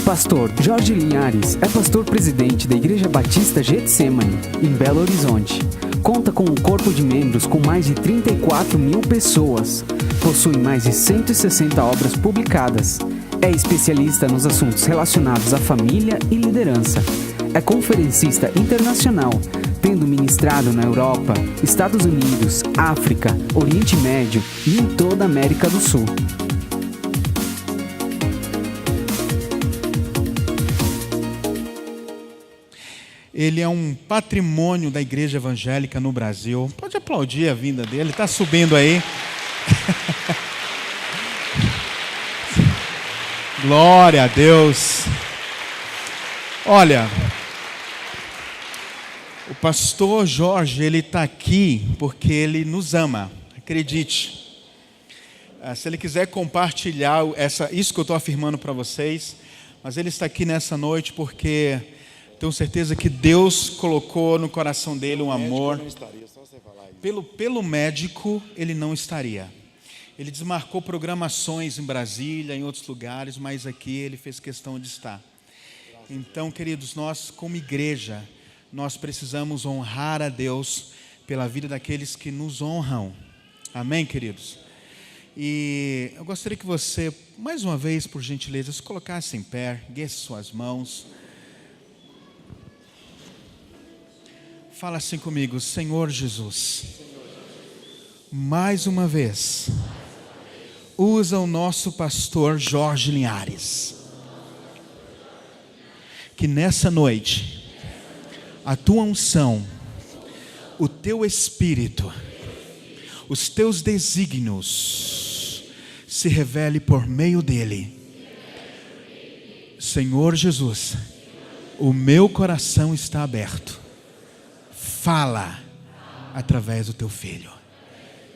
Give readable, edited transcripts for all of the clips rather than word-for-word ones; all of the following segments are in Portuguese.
Pastor Jorge Linhares é pastor-presidente da Igreja Batista Getsemane, em Belo Horizonte. Conta com um corpo de membros com mais de 34 mil pessoas. Possui mais de 160 obras publicadas. É especialista nos assuntos relacionados à família e liderança. É conferencista internacional, tendo ministrado na Europa, Estados Unidos, África, Oriente Médio e em toda a América do Sul. Ele é um patrimônio da igreja evangélica no Brasil. Pode aplaudir a vinda dele, está subindo aí. Glória a Deus. Olha, o pastor Jorge, ele está aqui porque ele nos ama, acredite. Se ele quiser compartilhar isso que eu estou afirmando para vocês, mas ele está aqui nessa noite porque tenho certeza que Deus colocou no coração dele um amor. Pelo médico, ele não estaria. Ele desmarcou programações em Brasília, em outros lugares, mas aqui ele fez questão de estar. Então, queridos, nós como igreja, nós precisamos honrar a Deus pela vida daqueles que nos honram. Amém, queridos? E eu gostaria que você, mais uma vez, por gentileza, se colocasse em pé, erguesse suas mãos. Fala assim comigo: Senhor Jesus, mais uma vez, usa o nosso pastor Jorge Linhares, que nessa noite, a tua unção, o teu espírito, os teus desígnios, se revele por meio dele. Senhor Jesus, o meu coração está aberto. Fala através do teu filho,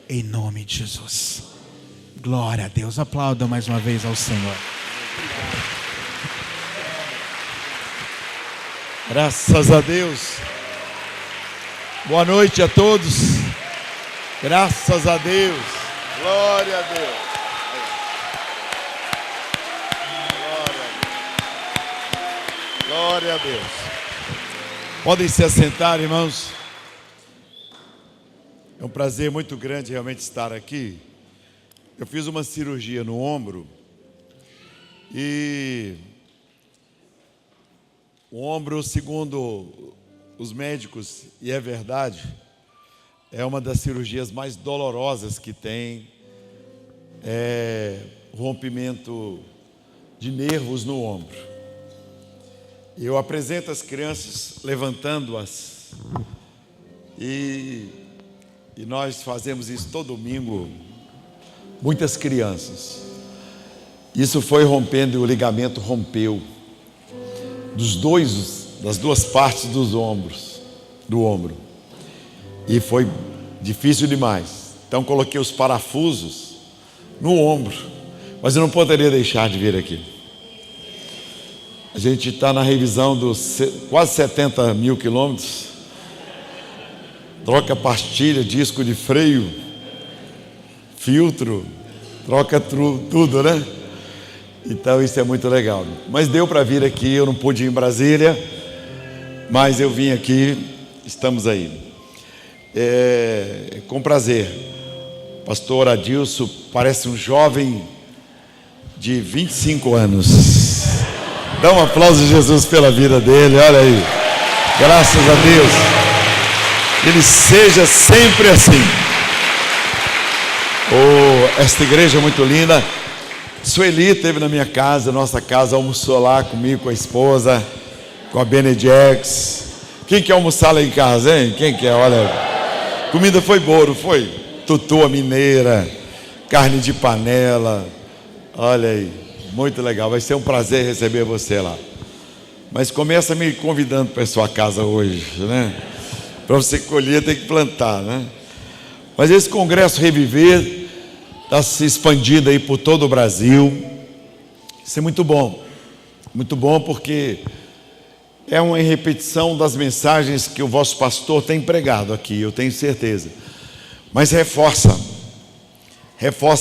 em nome de Jesus. Glória a Deus. Aplauda mais uma vez ao Senhor. Graças a Deus. Boa noite a todos. Graças a Deus. Glória a Deus. Glória a Deus. Podem se assentar, irmãos. É um prazer muito grande realmente estar aqui. Eu fiz uma cirurgia no ombro e o ombro, segundo os médicos, e é verdade, é uma das cirurgias mais dolorosas que tem. É rompimento de nervos no ombro. Eu apresento as crianças levantando-as e nós fazemos isso todo domingo. Muitas crianças. Isso foi rompendo e o ligamento rompeu das duas partes do ombro. E foi difícil demais. Então coloquei os parafusos no ombro, mas eu não poderia deixar de vir aqui. A gente está na revisão dos quase 70 mil quilômetros. Troca pastilha, disco de freio, filtro, troca tudo, né? Então isso é muito legal. Mas deu para vir aqui, eu não pude ir em Brasília, mas eu vim aqui, estamos aí. Com prazer. Pastor Adilson parece um jovem de 25 anos. Dá um aplauso a Jesus pela vida dele, olha aí. Graças a Deus. Ele seja sempre assim. Esta igreja é muito linda. Sueli esteve na minha casa, nossa casa, almoçou lá comigo, com a esposa, com a Benedex. Quem quer almoçar lá em casa, hein? Quem quer? Olha, comida foi boa, não foi? Tutua mineira, carne de panela. Olha aí, muito legal. Vai ser um prazer receber você lá. Mas começa me convidando para a sua casa hoje, né? Para você colher tem que plantar, né? Mas esse congresso Reviver está se expandindo aí por todo o Brasil. Isso é muito bom porque é uma repetição das mensagens que o vosso pastor tem pregado aqui, eu tenho certeza. Mas reforça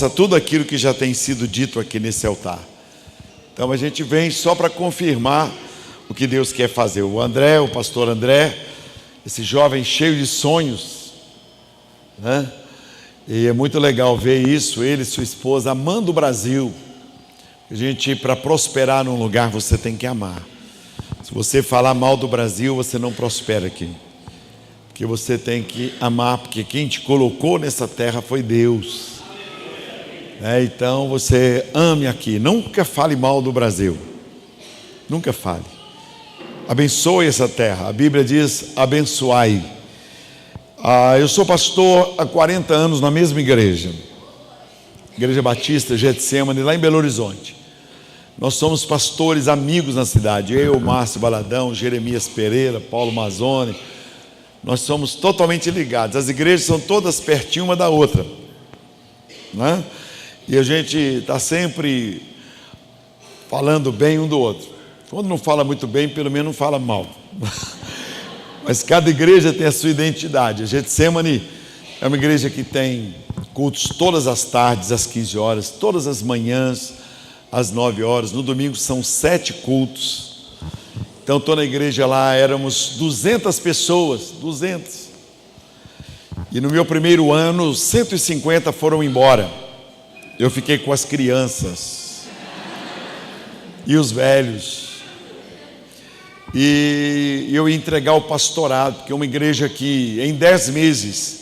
tudo aquilo que já tem sido dito aqui nesse altar. Então a gente vem só para confirmar o que Deus quer fazer. O André, o pastor André, esse jovem cheio de sonhos, né? E é muito legal ver isso, ele e sua esposa amando o Brasil. A gente, para prosperar num lugar, você tem que amar. Se você falar mal do Brasil, você não prospera aqui. Porque você tem que amar, porque quem te colocou nessa terra foi Deus. Então você ame aqui, nunca fale mal do Brasil. Nunca fale. Abençoe essa terra. A Bíblia diz: abençoai. Eu sou pastor há 40 anos na mesma igreja, Igreja Batista Getsemane, lá em Belo Horizonte. Nós somos pastores amigos na cidade. Eu, Márcio Baladão, Jeremias Pereira, Paulo Mazzoni. Nós somos totalmente ligados. As igrejas são todas pertinho uma da outra, né? E a gente está sempre falando bem um do outro. Quando não fala muito bem, pelo menos não fala mal. Mas cada igreja tem a sua identidade. A Getsemane é uma igreja que tem cultos todas as tardes, às 15 horas, todas as manhãs, às 9 horas. No domingo são 7 cultos. Então estou na igreja lá, éramos 200 pessoas, 200. E no meu primeiro ano, 150 foram embora. Eu fiquei com as crianças e os velhos. E eu ia entregar o pastorado, porque é uma igreja que em 10 meses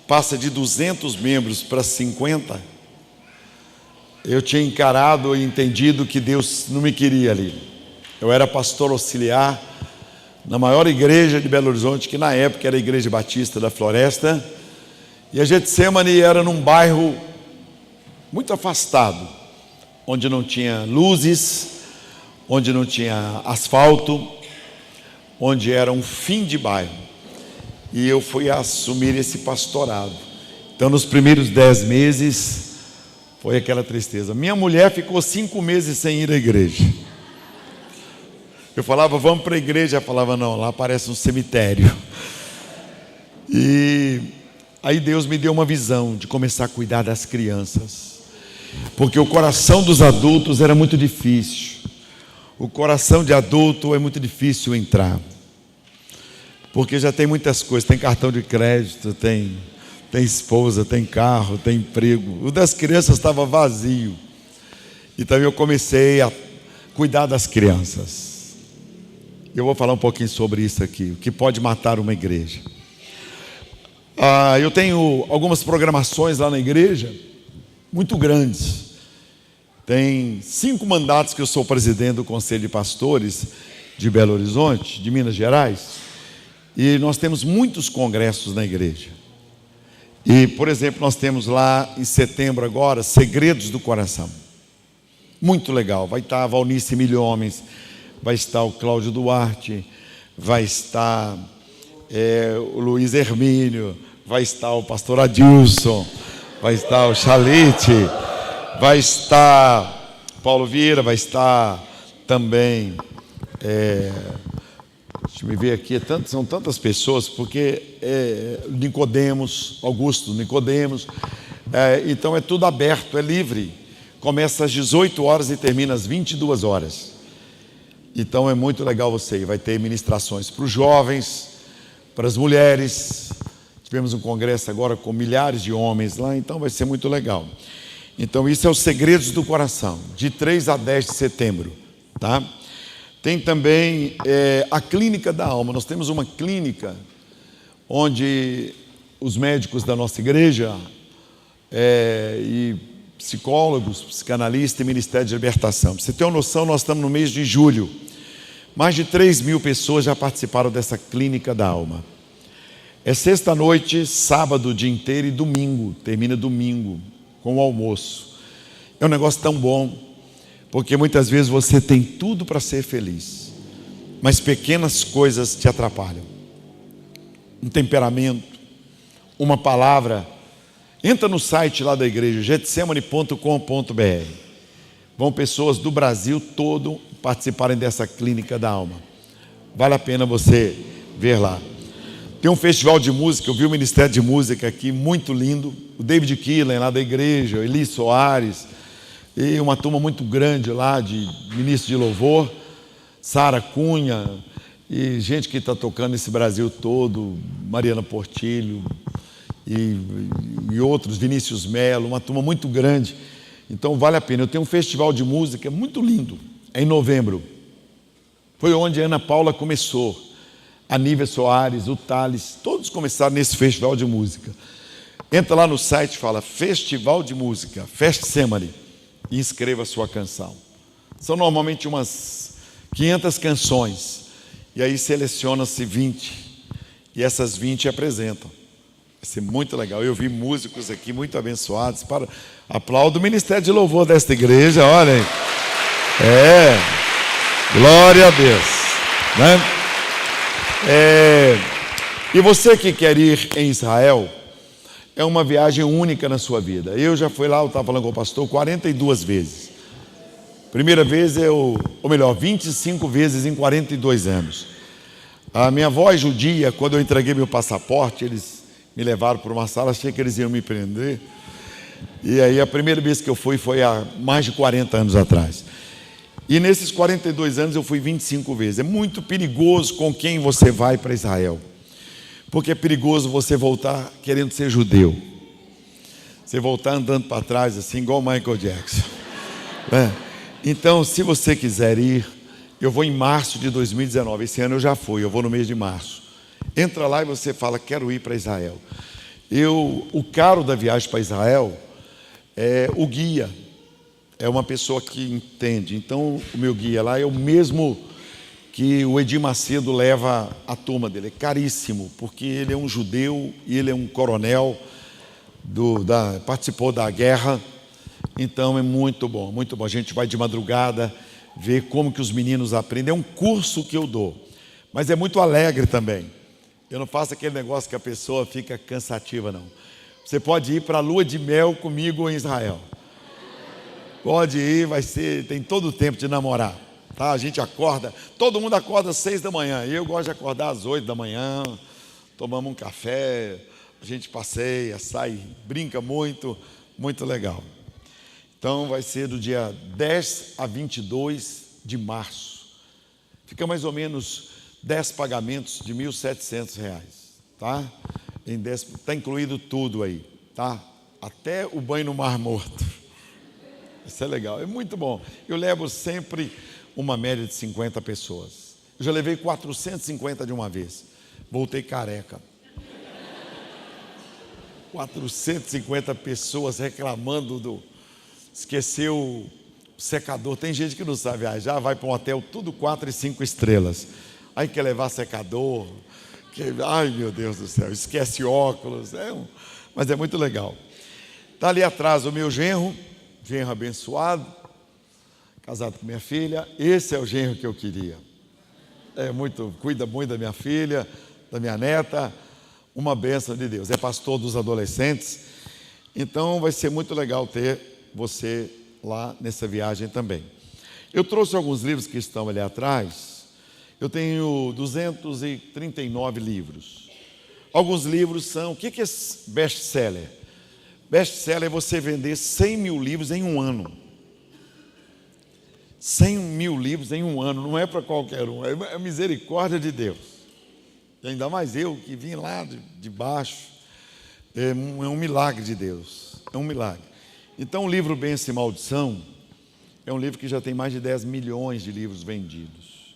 passa de 200 membros para 50. Eu tinha encarado e entendido que Deus não me queria ali. Eu era pastor auxiliar na maior igreja de Belo Horizonte, que na época era a Igreja Batista da Floresta. E a Getsemane era num bairro muito afastado, onde não tinha luzes, onde não tinha asfalto, onde era um fim de bairro. E eu fui assumir esse pastorado. Então nos primeiros 10 meses foi aquela tristeza. Minha mulher ficou 5 meses sem ir à igreja. Eu falava, vamos para a igreja. Ela falava, não, lá parece um cemitério. E aí Deus me deu uma visão de começar a cuidar das crianças, porque o coração dos adultos era muito difícil. O coração de adulto é muito difícil entrar, porque já tem muitas coisas, tem cartão de crédito, tem esposa, tem carro, tem emprego. O das crianças estava vazio. Então eu comecei a cuidar das crianças. Eu vou falar um pouquinho sobre isso aqui, o que pode matar uma igreja. Eu tenho algumas programações lá na igreja, muito grandes. Tem 5 mandatos que eu sou presidente do Conselho de Pastores de Belo Horizonte, de Minas Gerais. E nós temos muitos congressos na igreja. E, por exemplo, nós temos lá em setembro agora, Segredos do Coração. Muito legal. Vai estar a Valnice Milhomens, vai estar o Cláudio Duarte, vai estar o Luiz Hermínio, vai estar o pastor Adilson, vai estar o Chalite, vai estar Paulo Vieira, vai estar também, deixa eu me ver aqui, são tantas pessoas, porque Nicodemos, Augusto Nicodemos, então é tudo aberto, é livre, começa às 18 horas e termina às 22 horas. Então é muito legal você ir. Vai ter ministrações para os jovens, para as mulheres. Tivemos um congresso agora com milhares de homens lá, então vai ser muito legal. Então isso é os Segredos do Coração, de 3 a 10 de setembro, tá? Tem também a Clínica da Alma. Nós temos uma clínica onde os médicos da nossa igreja e psicólogos, psicanalistas e Ministério de Libertação. Para você ter uma noção, nós estamos no mês de julho. Mais de 3.000 pessoas já participaram dessa Clínica da Alma. É sexta-noite, sábado o dia inteiro e domingo, termina domingo com o almoço. É um negócio tão bom, porque muitas vezes você tem tudo para ser feliz, mas pequenas coisas te atrapalham. Um temperamento, uma palavra. Entra no site lá da igreja, getsemane.com.br. Vão pessoas do Brasil todo participarem dessa Clínica da Alma. Vale a pena você ver lá. Tem um festival de música, eu vi o Ministério de Música aqui, muito lindo. O David Killen lá da igreja, Eli Soares, e uma turma muito grande lá de ministro de louvor, Sara Cunha, e gente que está tocando esse Brasil todo, Mariana Portilho e outros, Vinícius Melo, uma turma muito grande. Então vale a pena. Eu tenho um festival de música muito lindo, é em novembro. Foi onde a Ana Paula começou, a Nívia Soares, o Thales, todos começaram nesse festival de música. Entra lá no site, fala Festival de Música, Festsemane, e inscreva a sua canção. São normalmente umas 500 canções, e aí seleciona-se 20, e essas 20 apresentam. Vai ser muito legal. Eu vi músicos aqui muito abençoados. Aplaudo o Ministério de Louvor desta igreja, olhem. Glória a Deus, né? E você que quer ir em Israel, é uma viagem única na sua vida. Eu já fui lá, eu estava falando com o pastor, 42 vezes. Primeira vez 25 vezes em 42 anos. A minha avó é judia, quando eu entreguei meu passaporte, eles me levaram para uma sala, achei que eles iam me prender. E aí a primeira vez que eu fui foi há mais de 40 anos atrás. E nesses 42 anos eu fui 25 vezes. É muito perigoso com quem você vai para Israel. Porque é perigoso você voltar querendo ser judeu. Você voltar andando para trás assim, igual Michael Jackson. Então, se você quiser ir, eu vou em março de 2019. Esse ano eu já fui, eu vou no mês de março. Entra lá e você fala, quero ir para Israel. O caro da viagem para Israel é o guia. É uma pessoa que entende. Então, o meu guia lá é o mesmo que o Edir Macedo leva a turma dele. É caríssimo, porque ele é um judeu e ele é um coronel, participou da guerra. Então, é muito bom, muito bom. A gente vai de madrugada ver como que os meninos aprendem. É um curso que eu dou, mas é muito alegre também. Eu não faço aquele negócio que a pessoa fica cansativa, não. Você pode ir para a lua de mel comigo em Israel. Pode ir, tem todo o tempo de namorar. Tá? A gente acorda, todo mundo acorda às 6 da manhã. Eu gosto de acordar às 8 da manhã, tomamos um café, a gente passeia, sai, brinca muito, muito legal. Então vai ser do dia 10 a 22 de março. Fica mais ou menos 10 pagamentos de R$ 1.700, tá? Está incluído tudo aí, tá? Até o banho no Mar Morto. Isso é legal, é muito bom. Eu levo sempre uma média de 50 pessoas. Eu já levei 450 de uma vez. Voltei careca. 450 pessoas reclamando esqueceu o secador. Tem gente que não sabe viajar, vai para um hotel tudo 4 e 5 estrelas. Aí quer levar secador. Ai, meu Deus do céu, esquece óculos. Mas é muito legal. Está ali atrás o meu genro abençoado, casado com minha filha. Esse é o genro que eu queria. Cuida muito da minha filha, da minha neta. Uma bênção de Deus. É pastor dos adolescentes. Então vai ser muito legal ter você lá nessa viagem também. Eu trouxe alguns livros que estão ali atrás. Eu tenho 239 livros. Alguns livros são... O que é best-seller? Best-seller é você vender 100 mil livros em um ano. 100 mil livros em um ano, não é para qualquer um, é a misericórdia de Deus. E ainda mais eu que vim lá de baixo, é um milagre de Deus, é um milagre. Então o livro Bênção e Maldição é um livro que já tem mais de 10 milhões de livros vendidos.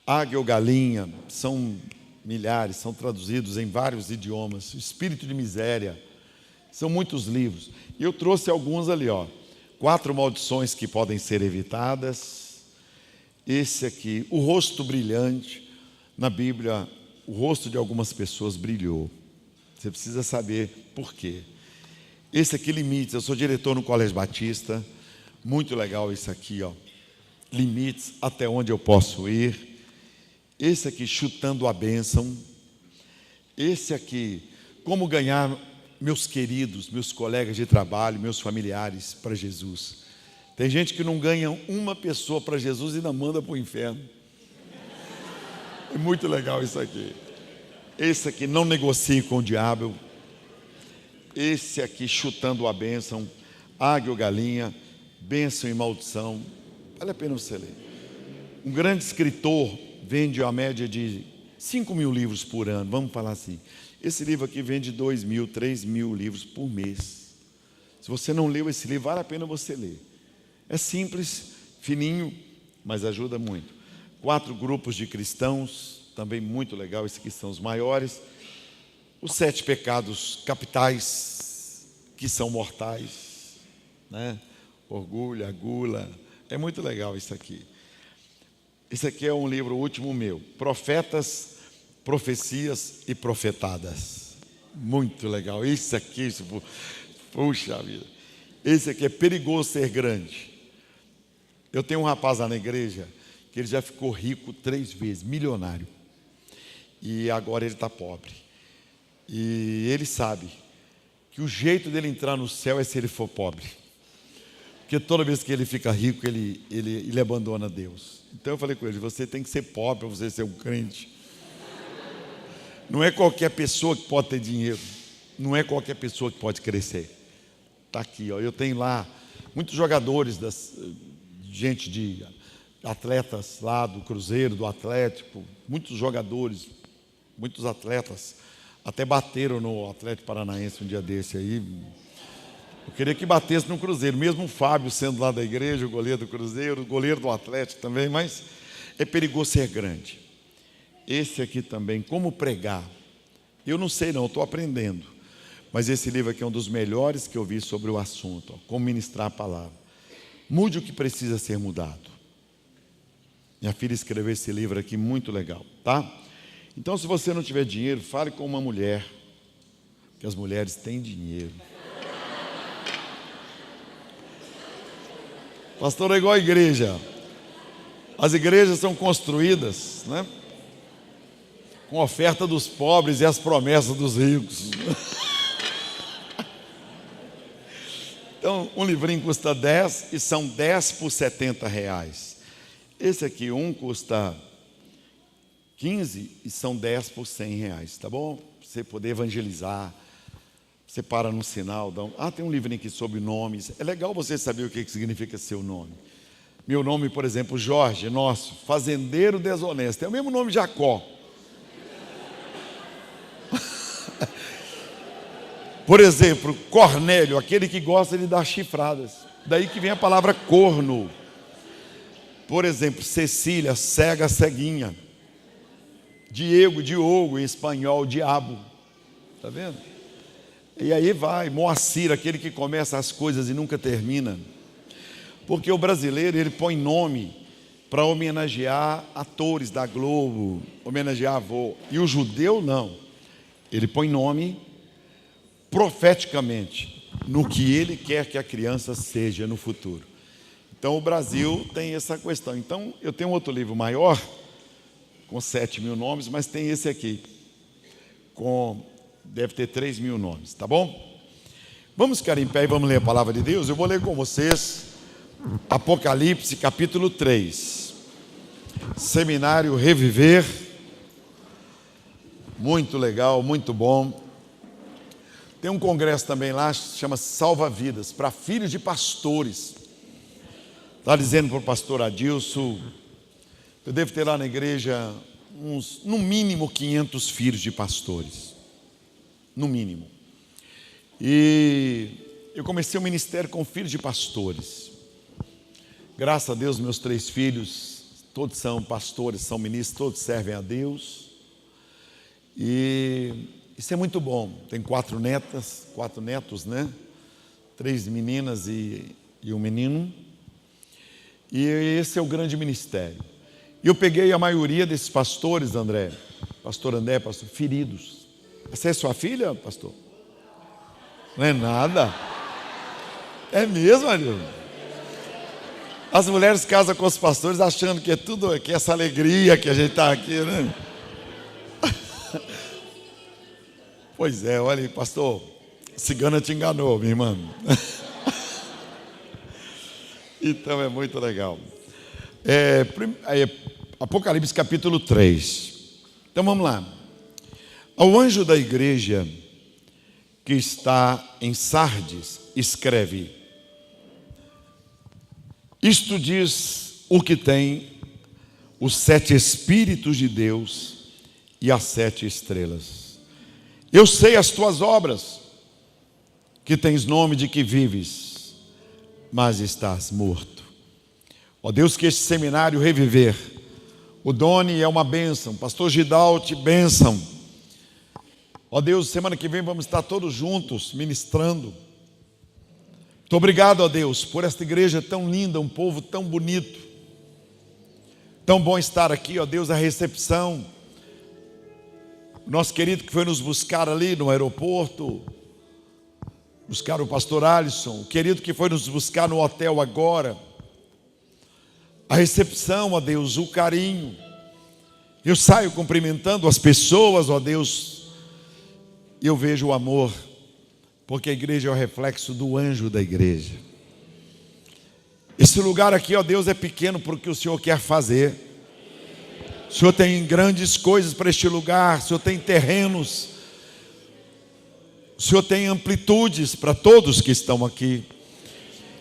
Águia ou Galinha, são milhares, são traduzidos em vários idiomas. Espírito de Miséria, são muitos livros. E eu trouxe alguns ali, 4 maldições que podem ser evitadas. Esse aqui, o rosto brilhante. Na Bíblia, o rosto de algumas pessoas brilhou. Você precisa saber por quê. Esse aqui, limites. Eu sou diretor no Colégio Batista. Muito legal isso aqui, Limites, até onde eu posso ir. Esse aqui, chutando a bênção. Esse aqui, como ganhar meus queridos, meus colegas de trabalho, meus familiares para Jesus. Tem gente que não ganha uma pessoa para Jesus e ainda manda para o inferno. É muito legal isso aqui. Esse aqui, não negocie com o diabo. Esse aqui, chutando a bênção. Águia ou Galinha. bênção e maldição. Vale a pena você ler. Um grande escritor vende a média de 5.000 livros por ano, vamos falar assim. Esse livro aqui vende 2.000, 3.000 livros por mês. Se você não leu esse livro, vale a pena você ler. É simples, fininho, mas ajuda muito. 4 grupos de cristãos, também muito legal, esses aqui são os maiores. Os 7 pecados capitais, que são mortais, né? Orgulho, a gula, é muito legal isso aqui. Esse aqui é um livro último meu, Profetas, Profecias e Profetadas. Muito legal, isso aqui, puxa vida. Esse aqui é perigoso ser grande. Eu tenho um rapaz lá na igreja, que ele já ficou rico 3 vezes, milionário. E agora ele está pobre. E ele sabe que o jeito dele entrar no céu é se ele for pobre. Porque toda vez que ele fica rico, ele abandona Deus. Então eu falei com ele, você tem que ser pobre para você ser um crente. Não é qualquer pessoa que pode ter dinheiro. Não é qualquer pessoa que pode crescer. Está aqui, ó. Eu tenho lá muitos jogadores, gente de atletas lá do Cruzeiro, do Atlético, muitos jogadores, muitos atletas, até bateram no Atlético Paranaense um dia desse aí. Eu queria que batesse no Cruzeiro, mesmo o Fábio sendo lá da igreja, o goleiro do Cruzeiro, o goleiro do Atlético também, mas é perigoso ser grande. Esse aqui também, como pregar. Eu não sei não, estou aprendendo. Mas esse livro aqui é um dos melhores que eu vi sobre o assunto, ó, como ministrar a palavra. Mude o que precisa ser mudado. Minha filha escreveu esse livro aqui, muito legal, tá? Então, se você não tiver dinheiro, fale com uma mulher, porque as mulheres têm dinheiro. Pastor, é igual a igreja. As igrejas são construídas, né, com a oferta dos pobres e as promessas dos ricos. Então, um livrinho custa 10 e são 10 por R$70. Esse aqui, um custa 15 e são 10 por R$100, tá bom? Pra você poder evangelizar. Você para no sinal. Tem um livrinho aqui sobre nomes. É legal você saber o que significa seu nome. Meu nome, por exemplo, Jorge, nosso, fazendeiro desonesto. É o mesmo nome de Jacó. Por exemplo, Cornélio, aquele que gosta de dar chifradas. Daí que vem a palavra corno. Por exemplo, Cecília, cega, ceguinha. Diego, Diogo, em espanhol, diabo. Está vendo? E aí vai, Moacir, aquele que começa as coisas e nunca termina. Porque o brasileiro, ele põe nome para homenagear atores da Globo, homenagear avô. E o judeu não. Ele põe nome profeticamente no que ele quer que a criança seja no futuro. Então o Brasil tem essa questão. Então eu tenho outro livro maior, com 7.000 nomes, mas tem esse aqui, deve ter 3.000 nomes, tá bom? Vamos ficar em pé e vamos ler a palavra de Deus. Eu vou ler com vocês Apocalipse capítulo 3. Seminário Reviver. Muito legal, muito bom. Tem um congresso também lá, chama Salva Vidas, para filhos de pastores. Está dizendo para o pastor Adilson, eu devo ter lá na igreja no mínimo 500 filhos de pastores. No mínimo. E eu comecei um ministério com filhos de pastores. Graças a Deus, meus 3 filhos, todos são pastores, são ministros, todos servem a Deus. E isso é muito bom. Tem 4 netos, né? 3 meninas e um menino. E esse é o grande ministério. E eu peguei a maioria desses pastores, André, pastor, feridos. Essa é sua filha, pastor? Não é nada. É mesmo, Adilson? As mulheres casam com os pastores achando que é tudo, que é essa alegria que a gente está aqui, né? Pois é, olha aí, pastor, cigana te enganou, minha irmã. Então é muito legal. Apocalipse capítulo 3. Então vamos lá. Ao anjo da igreja que está em Sardes, escreve: Isto diz o que tem os 7 Espíritos de Deus e as 7 estrelas. Eu sei as tuas obras, que tens nome de que vives, mas estás morto. Ó Deus, que este seminário reviver. O Doni é uma bênção, pastor Gidalte, bênção. Ó Deus, semana que vem vamos estar todos juntos, ministrando. Muito obrigado, ó Deus, por esta igreja tão linda, um povo tão bonito. Tão bom estar aqui, ó Deus, a recepção. Nosso querido que foi nos buscar ali no aeroporto, buscar o pastor Alisson, o querido que foi nos buscar no hotel agora. A recepção, ó Deus, o carinho. Eu saio cumprimentando as pessoas, ó Deus, e eu vejo o amor, porque a igreja é o reflexo do anjo da igreja. Esse lugar aqui, ó Deus, é pequeno porque o Senhor quer fazer. O Senhor tem grandes coisas para este lugar, o Senhor tem terrenos, o Senhor tem amplitudes para todos que estão aqui.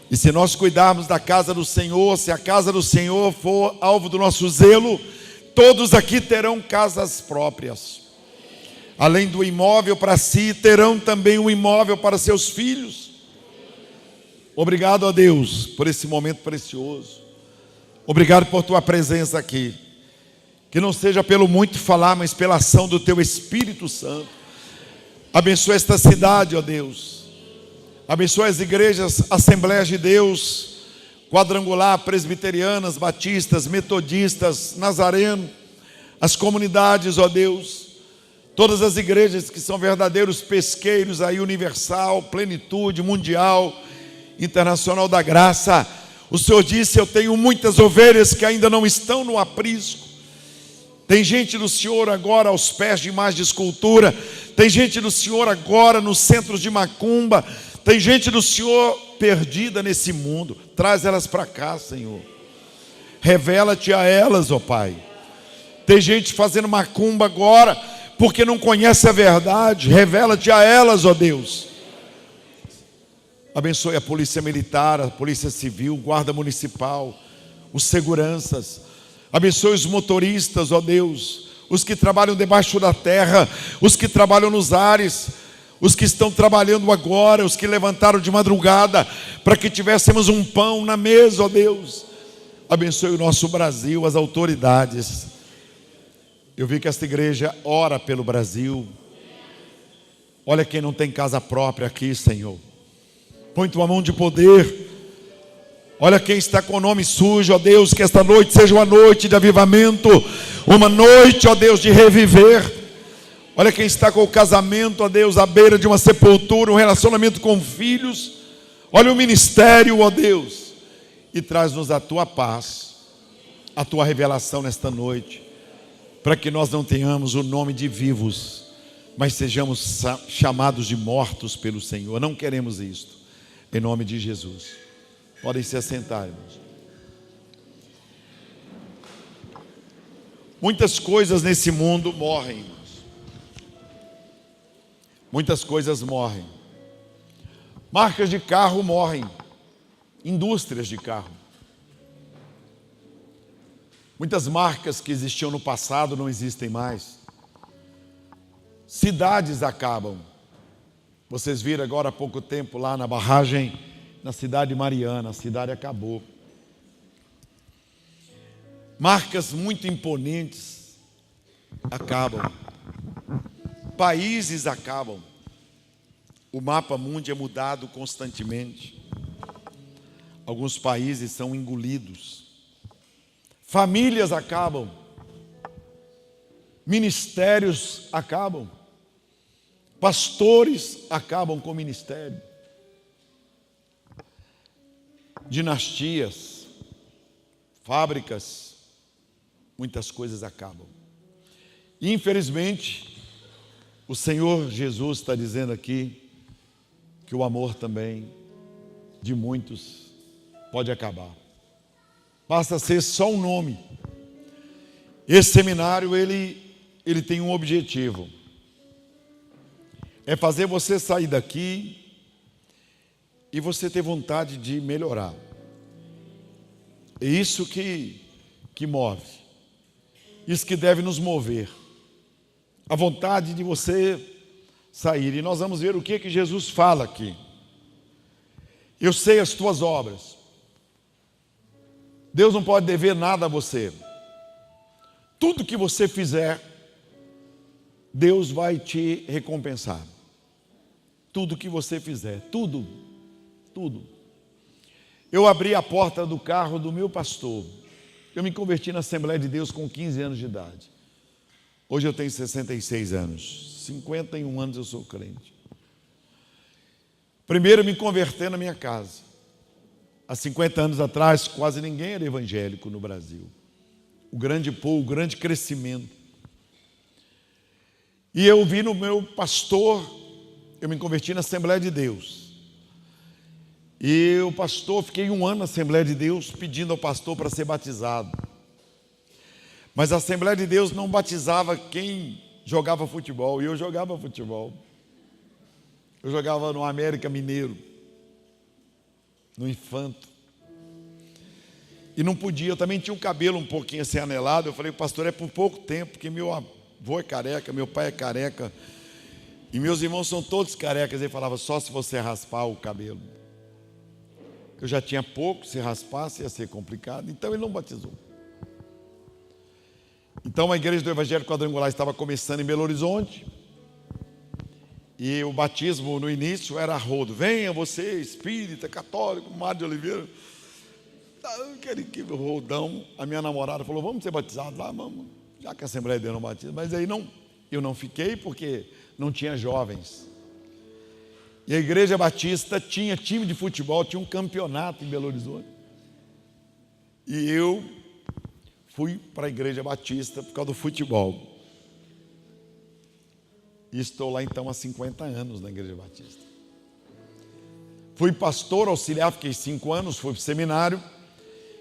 E se nós cuidarmos da casa do Senhor, se a casa do Senhor for alvo do nosso zelo, todos aqui terão casas próprias. Além do imóvel para si, terão também um imóvel para seus filhos. Obrigado a Deus por esse momento precioso. Obrigado por tua presença aqui. Que não seja pelo muito falar, mas pela ação do teu Espírito Santo. Abençoa esta cidade, ó Deus. Abençoa as igrejas, Assembleias de Deus, Quadrangular, Presbiterianas, Batistas, Metodistas, Nazareno, as comunidades, ó Deus. Todas as igrejas que são verdadeiros pesqueiros aí, Universal, Plenitude, Mundial, Internacional da Graça. O Senhor disse: eu tenho muitas ovelhas que ainda não estão no aprisco. Tem gente do Senhor agora aos pés de imagens de escultura. Tem gente do Senhor agora nos centros de macumba. Tem gente do Senhor perdida nesse mundo. Traz elas para cá, Senhor. Revela-te a elas, ó Pai. Tem gente fazendo macumba agora porque não conhece a verdade. Revela-te a elas, ó Deus. Abençoe a polícia militar, a polícia civil, guarda municipal, os seguranças. Abençoe os motoristas, ó Deus, os que trabalham debaixo da terra, os que trabalham nos ares, os que estão trabalhando agora, os que levantaram de madrugada para que tivéssemos um pão na mesa, ó Deus. Abençoe o nosso Brasil, as autoridades. Eu vi que esta igreja ora pelo Brasil. Olha quem não tem casa própria aqui, Senhor. Põe tua mão de poder. Olha quem está com o nome sujo, ó Deus, que esta noite seja uma noite de avivamento, uma noite, ó Deus, de reviver. Olha quem está com o casamento, ó Deus, à beira de uma sepultura, um relacionamento com filhos. Olha o ministério, ó Deus, e traz-nos a tua paz, a tua revelação nesta noite, para que nós não tenhamos o nome de vivos, mas sejamos chamados de mortos pelo Senhor. Não queremos isto, em nome de Jesus. Podem se assentar, irmãos. Muitas coisas nesse mundo morrem, irmãos. Muitas coisas morrem. Marcas de carro morrem. Indústrias de carro. Muitas marcas que existiam no passado não existem mais. Cidades acabam. Vocês viram agora há pouco tempo lá na barragem, na cidade de Mariana, a cidade acabou. Marcas muito imponentes acabam. Países acabam. O mapa mundo é mudado constantemente. Alguns países são engolidos. Famílias acabam. Ministérios acabam. Pastores acabam com o ministério. Dinastias, fábricas, muitas coisas acabam. E, infelizmente, o Senhor Jesus está dizendo aqui que o amor também de muitos pode acabar. Passa a ser só um nome. Esse seminário, ele tem um objetivo. É fazer você sair daqui e você ter vontade de melhorar. É isso que move. Isso que deve nos mover. A vontade de você sair. E nós vamos ver o que Jesus fala aqui. Eu sei as tuas obras. Deus não pode dever nada a você. Tudo que você fizer, Deus vai te recompensar. Tudo que você fizer, tudo. Eu abri a porta do carro do meu pastor. Eu me converti na Assembleia de Deus com 15 anos de idade. Hoje eu tenho 66 anos. 51 anos eu sou crente. Primeiro me converti na minha casa. Há 50 anos atrás, quase ninguém era evangélico no Brasil. O grande povo, o grande crescimento. E eu vi no meu pastor, eu me converti na Assembleia de Deus. E o pastor, fiquei 1 ano na Assembleia de Deus pedindo ao pastor para ser batizado. Mas a Assembleia de Deus não batizava quem jogava futebol, e eu jogava futebol. Eu jogava no América Mineiro, no Infanto. E não podia, eu também tinha um cabelo um pouquinho assim anelado. Eu falei, pastor, é por pouco tempo, porque meu avô é careca, meu pai é careca, e meus irmãos são todos carecas. Ele falava, só se você raspar o cabelo. Eu já tinha pouco, se raspasse ia ser complicado, então ele não batizou. Então a igreja do Evangelho Quadrangular estava começando em Belo Horizonte, e o batismo no início era a rodo. Venha você, espírita, católico, Mário de Oliveira. Aquele rodão, a minha namorada falou, vamos ser batizados lá, vamos, já que a Assembleia de Deus não batiza. Mas aí eu não fiquei porque não tinha jovens. E a Igreja Batista tinha time de futebol, tinha um campeonato em Belo Horizonte. E eu fui para a Igreja Batista por causa do futebol. E estou lá então há 50 anos na Igreja Batista. Fui pastor auxiliar, fiquei 5 anos, fui para o seminário.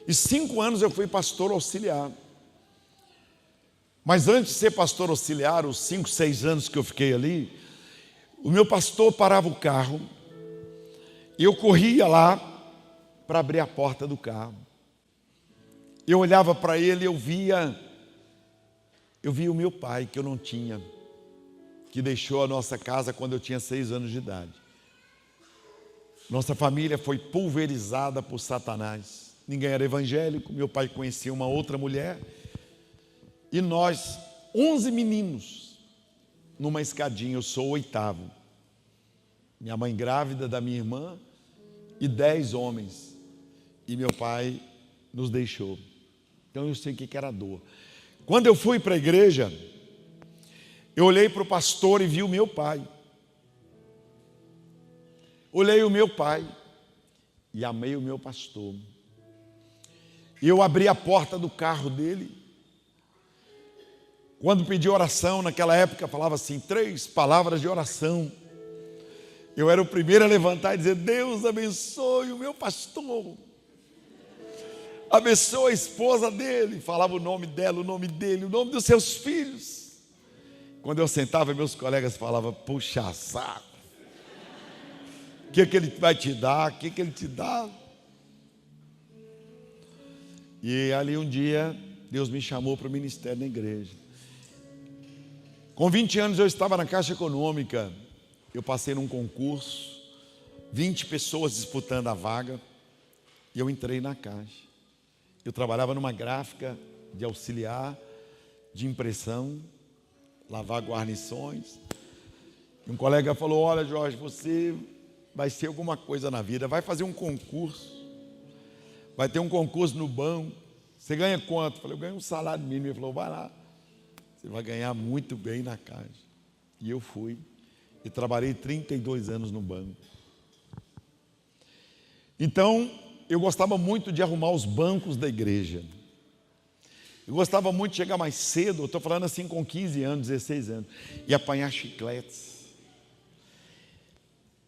E 5 anos eu fui pastor auxiliar. Mas antes de ser pastor auxiliar, os 5, 6 anos que eu fiquei ali, o meu pastor parava o carro e eu corria lá para abrir a porta do carro. Eu olhava para ele e eu via o meu pai, que eu não tinha, que deixou a nossa casa quando eu tinha 6 anos de idade. Nossa família foi pulverizada por Satanás. Ninguém era evangélico, meu pai conhecia uma outra mulher. E nós, 11 meninos, numa escadinha, eu sou o 8º. Minha mãe grávida da minha irmã e 10 homens. E meu pai nos deixou. Então eu sei o que era dor. Quando eu fui para a igreja, eu olhei para o pastor e vi o meu pai. Olhei o meu pai e amei o meu pastor. E eu abri a porta do carro dele. Quando pedi oração, naquela época falava assim, 3 palavras de oração. Eu era o primeiro a levantar e dizer, Deus abençoe o meu pastor. Abençoe a esposa dele. Falava o nome dela, o nome dele, o nome dos seus filhos. Quando eu sentava, meus colegas falavam, puxa saco. O que ele vai te dar? O que ele te dá? E ali um dia, Deus me chamou para o ministério na igreja. Com 20 anos eu estava na Caixa Econômica, eu passei num concurso, 20 pessoas disputando a vaga, e eu entrei na Caixa. Eu trabalhava numa gráfica de auxiliar, de impressão, lavar guarnições. E um colega falou, olha Jorge, você vai ser alguma coisa na vida, vai fazer um concurso, vai ter um concurso no banco, você ganha quanto? Eu falei, eu ganho um salário mínimo. Ele falou, vai lá. Você vai ganhar muito bem na Caixa. E eu fui. E trabalhei 32 anos no banco. Então, eu gostava muito de arrumar os bancos da igreja. Eu gostava muito de chegar mais cedo, eu estou falando assim com 15 anos, 16 anos, e apanhar chicletes.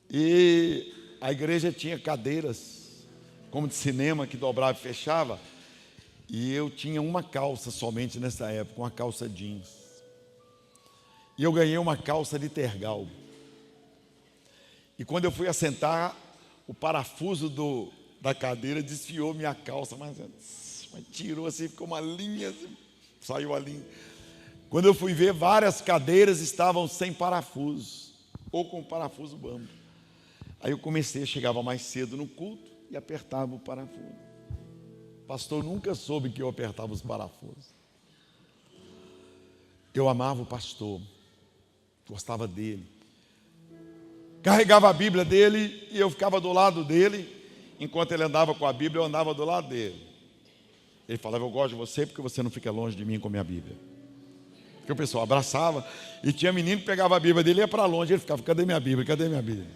E a igreja tinha cadeiras, como de cinema, que dobrava e fechava. E eu tinha uma calça somente nessa época, uma calça jeans. E eu ganhei uma calça de tergal. E quando eu fui assentar, o parafuso da cadeira, desfiou minha calça, mas tirou assim, ficou uma linha, assim, saiu a linha. Quando eu fui ver, várias cadeiras estavam sem parafuso, ou com parafuso bambo. Aí eu comecei, chegava mais cedo no culto e apertava o parafuso. O pastor nunca soube que eu apertava os parafusos. Eu amava o pastor, gostava dele. Carregava a Bíblia dele e eu ficava do lado dele. Enquanto ele andava com a Bíblia, eu andava do lado dele. Ele falava, eu gosto de você porque você não fica longe de mim com a minha Bíblia. Porque o pessoal abraçava e tinha menino que pegava a Bíblia dele e ia para longe. Ele ficava, cadê minha Bíblia? Cadê minha Bíblia?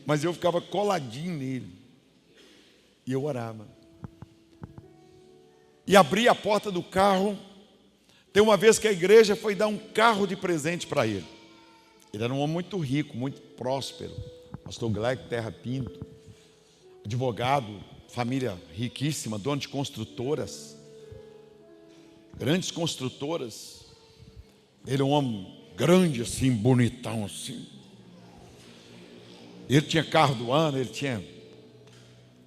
Mas eu ficava coladinho nele. E eu orava. E abri a porta do carro. Tem uma vez que a igreja foi dar um carro de presente para ele. Ele era um homem muito rico, muito próspero. Pastor Gleck Terra Pinto. Advogado, família riquíssima, dono de construtoras. Grandes construtoras. Ele é um homem grande assim, bonitão assim. Ele tinha carro do ano, ele tinha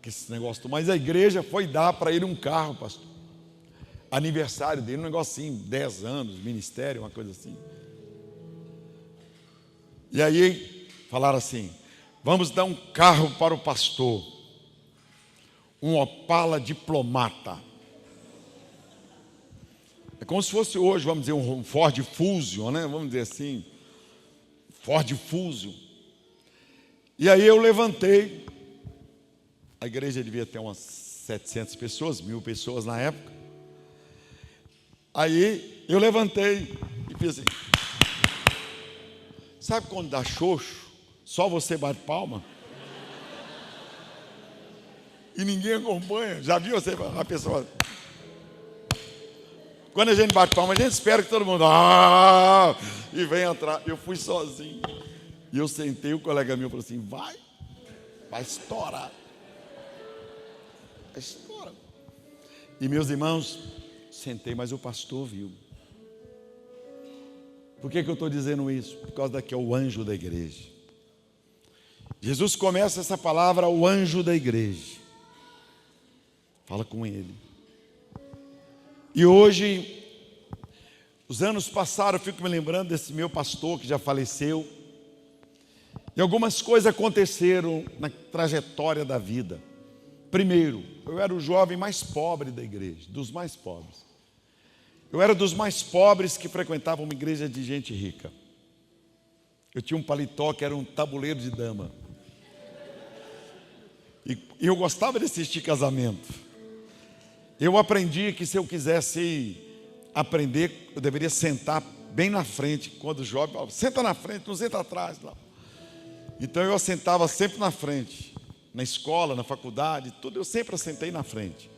esse negócio. Mas a igreja foi dar para ele um carro, pastor. Aniversário dele, um negócio assim, 10 anos, ministério, uma coisa assim. E aí falaram assim, vamos dar um carro para o pastor. Um Opala Diplomata. É como se fosse hoje, vamos dizer, um Ford Fusion, né? Vamos dizer assim, Ford Fusion. E aí eu levantei, a igreja devia ter umas 700 pessoas, 1000 pessoas na época. Aí eu levantei e fiz assim. Sabe quando dá xoxo, só você bate palma? E ninguém acompanha. Já viu você, a pessoa... Quando a gente bate palma, a gente espera que todo mundo... e vem atrás. Eu fui sozinho. E eu sentei, o colega meu falou assim, vai estourar. Vai estourar. E meus irmãos, sentei, mas o pastor viu. Por que eu estou dizendo isso? Por causa daqui é o anjo da igreja. Jesus começa essa palavra, o anjo da igreja. Fala com ele. E hoje, os anos passaram, eu fico me lembrando desse meu pastor que já faleceu. E algumas coisas aconteceram na trajetória da vida. Primeiro, eu era o jovem mais pobre da igreja, dos mais pobres. Eu era dos mais pobres que frequentavam uma igreja de gente rica. Eu tinha um paletó que era um tabuleiro de dama. E eu gostava de assistir casamento. Eu aprendi que se eu quisesse aprender, eu deveria sentar bem na frente. Quando o jovem falava, senta na frente, não senta atrás. Não. Então eu assentava sempre na frente. Na escola, na faculdade, tudo, eu sempre assentei na frente.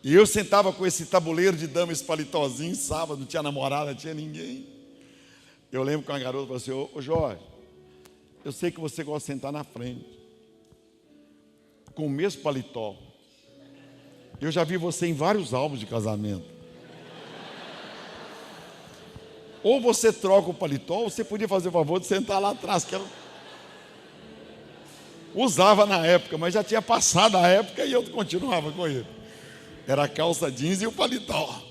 E eu sentava com esse tabuleiro de dama, esse paletózinho, sábado, não tinha namorada, não tinha ninguém. Eu lembro que uma garota falou assim, ô Jorge, eu sei que você gosta de sentar na frente, com o mesmo paletó. Eu já vi você em vários álbuns de casamento. Ou você troca o paletó, ou você podia fazer o favor de sentar lá atrás, que eu usava na época, mas já tinha passado a época e eu continuava com ele. Era a calça jeans e o paletó.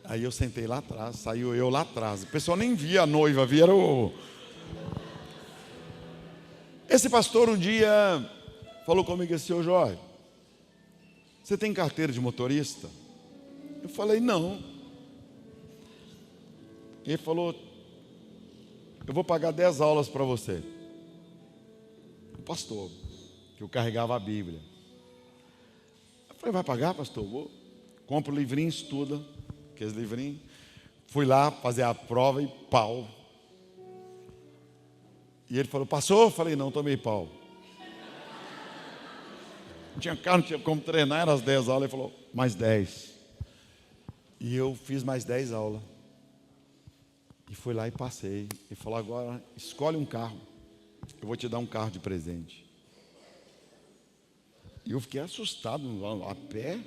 Aí eu sentei lá atrás, saiu eu lá atrás. O pessoal nem via a noiva, via o... Esse pastor um dia falou comigo assim, ô Jorge, você tem carteira de motorista? Eu falei, não. Ele falou, eu vou pagar 10 aulas para você. O pastor, que eu carregava a Bíblia. Eu falei, vai pagar, pastor? Vou. Compro o livrinho, estuda, aqueles livrinhos. Fui lá fazer a prova e pau. E ele falou, passou? Eu falei, não, tomei pau. Não tinha carro, não tinha como treinar, eram as 10 aulas. Ele falou, mais 10. E eu fiz mais 10 aulas. E fui lá e passei. Ele falou, agora escolhe um carro. Eu vou te dar um carro de presente. E eu fiquei assustado, a pé.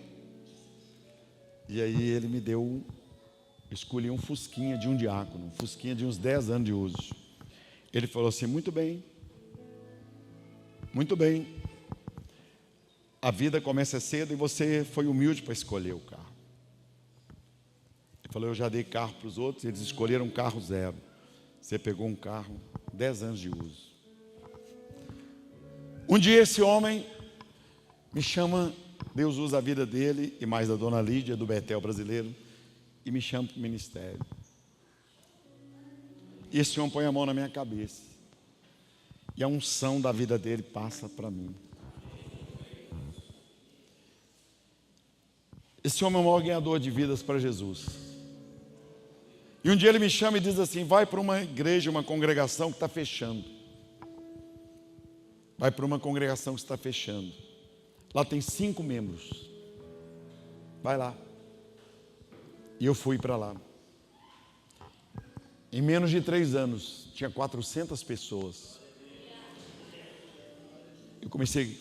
E aí ele me deu, escolhi um Fusquinha de um diácono, um Fusquinha de uns 10 anos de uso. Ele falou assim, muito bem. Muito bem. A vida começa cedo e você foi humilde para escolher o carro. Ele falou, eu já dei carro para os outros, eles escolheram um carro zero. Você pegou um carro, 10 anos de uso. Um dia esse homem me chama, Deus usa a vida dele e mais da dona Lídia, do Betel brasileiro, e me chama para o ministério. E esse homem põe a mão na minha cabeça. E a unção da vida dele passa para mim. Esse homem é o maior ganhador de vidas para Jesus. E um dia ele me chama e diz assim, vai para uma igreja, uma congregação que está fechando. Vai para uma congregação que está fechando. Lá tem 5 membros. Vai lá. E eu fui para lá. Em menos de 3 anos, tinha 400 pessoas. Eu comecei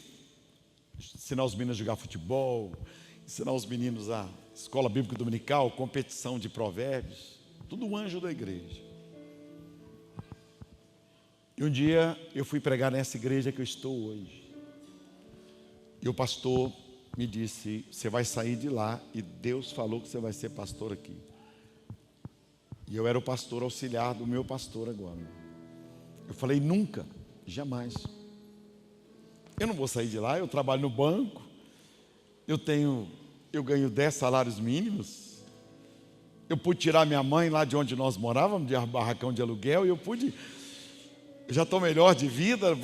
a ensinar os meninos a jogar futebol, ensinar os meninos a escola bíblica dominical, competição de provérbios, tudo um anjo da igreja. E um dia eu fui pregar nessa igreja que eu estou hoje. E o pastor me disse, você vai sair de lá e Deus falou que você vai ser pastor aqui. E eu era o pastor auxiliar do meu pastor agora. Eu falei, nunca, jamais. Eu não vou sair de lá, eu trabalho no banco, eu ganho 10 salários mínimos. Eu pude tirar minha mãe lá de onde nós morávamos, de barracão de aluguel, e eu já estou melhor de vida,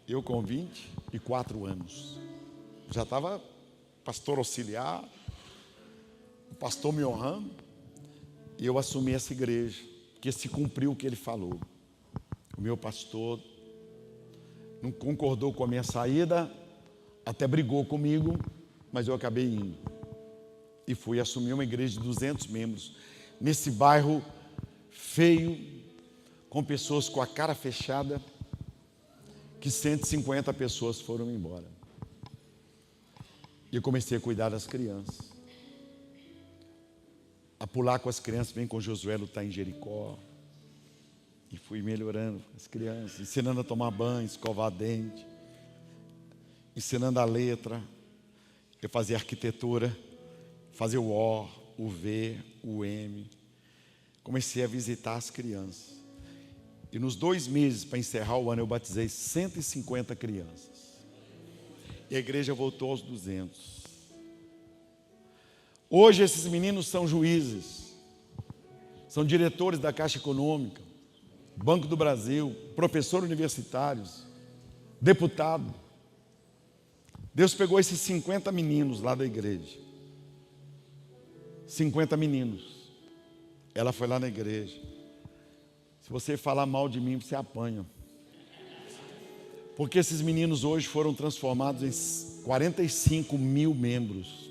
eu com 24 anos. Já estava pastor auxiliar, o pastor me honrando, e eu assumi essa igreja, porque se cumpriu o que ele falou. O meu pastor não concordou com a minha saída, até brigou comigo, mas eu acabei indo. E fui assumir uma igreja de 200 membros, nesse bairro feio, com pessoas com a cara fechada, que 150 pessoas foram embora. E eu comecei a cuidar das crianças. A pular com as crianças, vem com Josué lutar em Jericó. E fui melhorando as crianças, ensinando a tomar banho, escovar dente, ensinando a letra. Eu fazia arquitetura, fazia o O, o V, o M. Comecei a visitar as crianças. E nos 2 meses, para encerrar o ano, eu batizei 150 crianças. E a igreja voltou aos 200. Hoje esses meninos são juízes, são diretores da Caixa Econômica, Banco do Brasil, professores universitários, deputado. Deus pegou esses 50 meninos lá da igreja. 50 meninos. Ela foi lá na igreja. Se você falar mal de mim, você apanha. Porque esses meninos hoje foram transformados em 45 mil membros.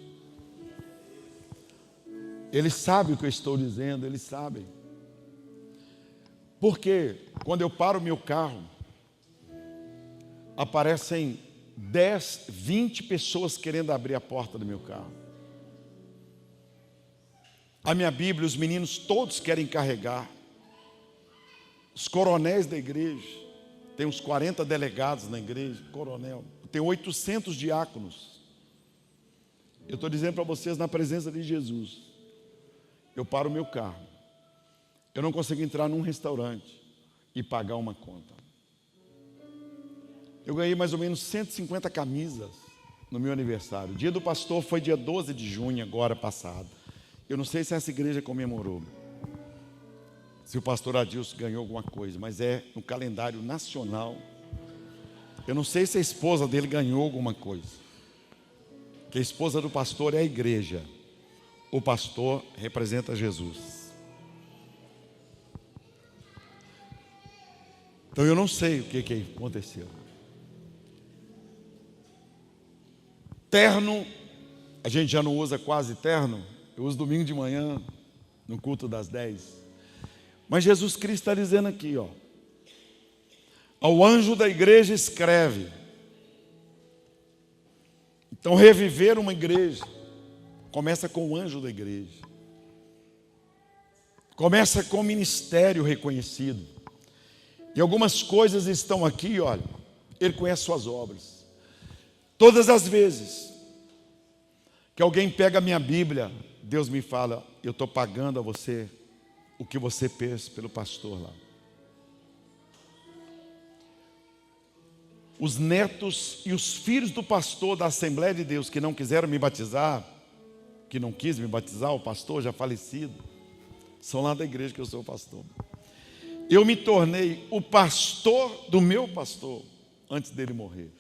Eles sabem o que eu estou dizendo, eles sabem. Porque quando eu paro o meu carro, aparecem 10, 20 pessoas querendo abrir a porta do meu carro. A minha Bíblia, os meninos todos querem carregar. Os coronéis da igreja, tem uns 40 delegados na igreja, coronel, tem 800 diáconos. Eu estou dizendo para vocês, na presença de Jesus, eu paro o meu carro, eu não consigo entrar num restaurante e pagar uma conta. Eu ganhei mais ou menos 150 camisas no meu aniversário. O dia do pastor foi dia 12 de junho, agora passado. Eu não sei se essa igreja comemorou, se o pastor Adilson ganhou alguma coisa, mas é no calendário nacional. Eu não sei se a esposa dele ganhou alguma coisa, que a esposa do pastor é a igreja. O pastor representa Jesus. Então eu não sei o que aconteceu. Terno, a gente já não usa quase terno. Eu uso domingo de manhã, no culto das 10. Mas Jesus Cristo está dizendo aqui, ó. Ao anjo da igreja escreve. Então reviver uma igreja começa com o anjo da igreja. Começa com o ministério reconhecido. E algumas coisas estão aqui, olha. Ele conhece suas obras. Todas as vezes que alguém pega a minha Bíblia, Deus me fala: eu estou pagando a você o que você fez pelo pastor lá. Os netos e os filhos do pastor da Assembleia de Deus que não quiseram me batizar, que não quis me batizar, o pastor já falecido, são lá da igreja que eu sou pastor. Eu me tornei o pastor do meu pastor antes dele morrer.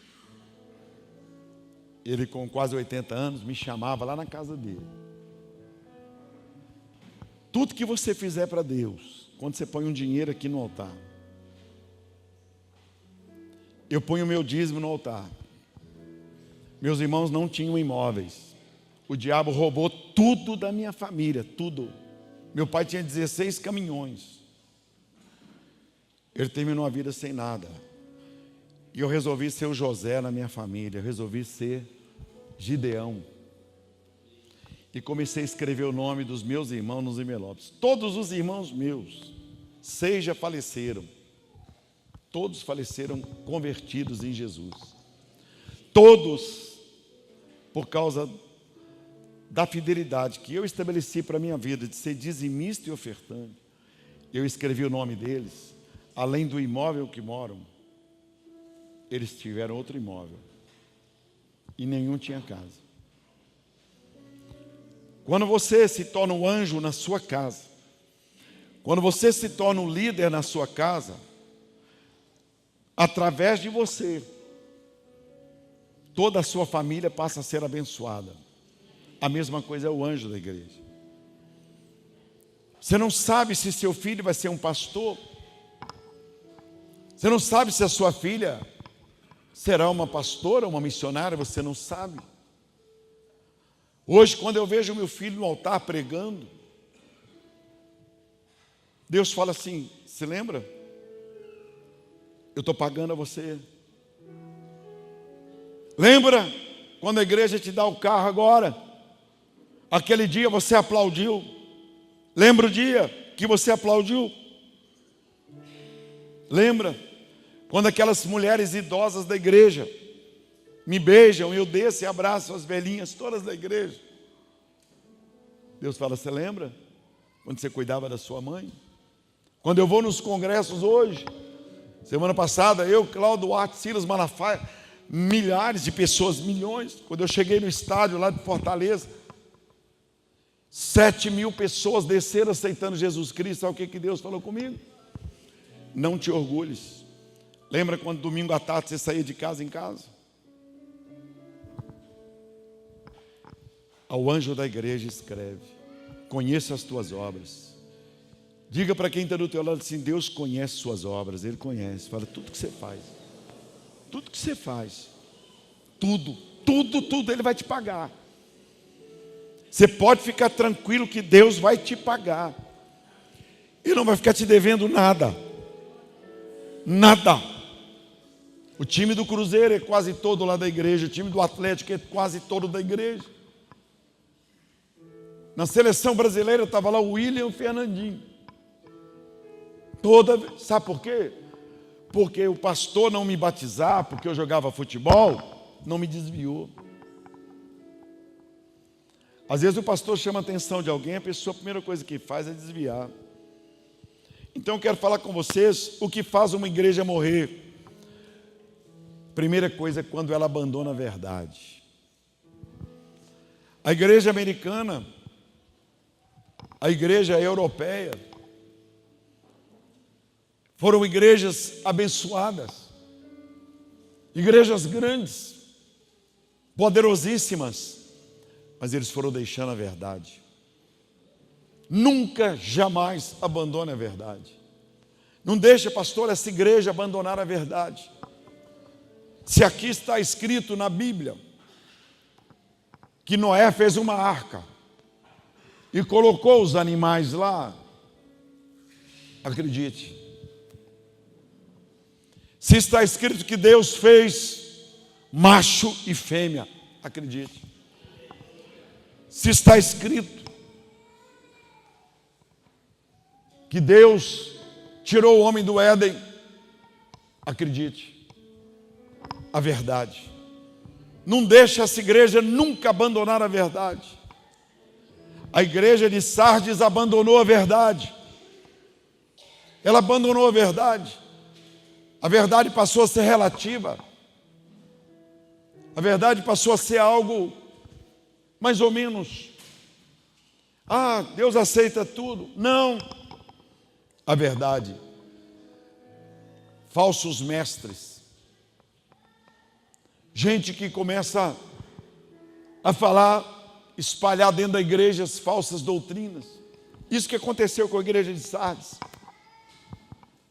Ele, com quase 80 anos, me chamava lá na casa dele. Tudo que você fizer para Deus, quando você põe um dinheiro aqui no altar, eu ponho o meu dízimo no altar. Meus irmãos não tinham imóveis. O diabo roubou tudo da minha família, tudo. Meu pai tinha 16 caminhões. Ele terminou a vida sem nada. E eu resolvi ser o José na minha família. Eu resolvi ser Gideão. E comecei a escrever o nome dos meus irmãos nos envelopes. Todos os irmãos meus, 6 já faleceram. Todos faleceram convertidos em Jesus. Todos por causa da fidelidade que eu estabeleci para a minha vida, de ser dizimista e ofertante. Eu escrevi o nome deles. Além do imóvel que moram, eles tiveram outro imóvel. E nenhum tinha casa. Quando você se torna um anjo na sua casa, quando você se torna um líder na sua casa, através de você, toda a sua família passa a ser abençoada. A mesma coisa é o anjo da igreja. Você não sabe se seu filho vai ser um pastor. Você não sabe se a sua filha será uma pastora, uma missionária, você não sabe. Hoje, quando eu vejo meu filho no altar pregando, Deus fala assim: se lembra? Eu estou pagando a você. Lembra quando a igreja te dá o carro agora? Aquele dia você aplaudiu. Lembra o dia que você aplaudiu? Lembra quando aquelas mulheres idosas da igreja me beijam, eu desço e abraço as velhinhas todas da igreja? Deus fala: você lembra quando você cuidava da sua mãe? Quando eu vou nos congressos hoje, semana passada, eu, Cláudio Duarte, Silas Malafaia, milhares de pessoas, milhões. Quando eu cheguei no estádio lá de Fortaleza, 7.000 pessoas desceram aceitando Jesus Cristo. Sabe o que Deus falou comigo? Não te orgulhes. Lembra quando domingo à tarde você saía de casa em casa? Ao anjo da igreja escreve: conheça as tuas obras. Diga para quem está do teu lado assim: Deus conhece suas obras. Ele conhece. Fala: tudo que você faz, tudo que você faz, tudo Ele vai te pagar. Você pode ficar tranquilo que Deus vai te pagar. Ele não vai ficar te devendo nada. Nada. O time do Cruzeiro é quase todo lá da igreja. O time do Atlético é quase todo da igreja. Na seleção brasileira estava lá o William e o Fernandinho. Sabe por quê? Porque o pastor não me batizar, porque eu jogava futebol, não me desviou. Às vezes o pastor chama a atenção de alguém, a pessoa, a primeira coisa que faz é desviar. Então eu quero falar com vocês o que faz uma igreja morrer. Primeira coisa é quando ela abandona a verdade. A igreja americana, a igreja europeia, foram igrejas abençoadas, igrejas grandes, poderosíssimas, mas eles foram deixando a verdade. Nunca, jamais abandone a verdade. Não deixe, pastor, essa igreja abandonar a verdade. Se aqui está escrito na Bíblia que Noé fez uma arca e colocou os animais lá, acredite. Se está escrito que Deus fez macho e fêmea, acredite. Se está escrito que Deus tirou o homem do Éden, acredite. a verdade. Não deixe essa igreja nunca abandonar a verdade. A igreja de Sardes abandonou a verdade. Ela abandonou a verdade. A verdade passou a ser relativa. A verdade passou a ser algo mais ou menos. Ah, Deus aceita tudo. Não. A verdade. Falsos mestres. Gente que começa a falar, espalhar dentro da igreja as falsas doutrinas. Isso que aconteceu com a igreja de Sardes.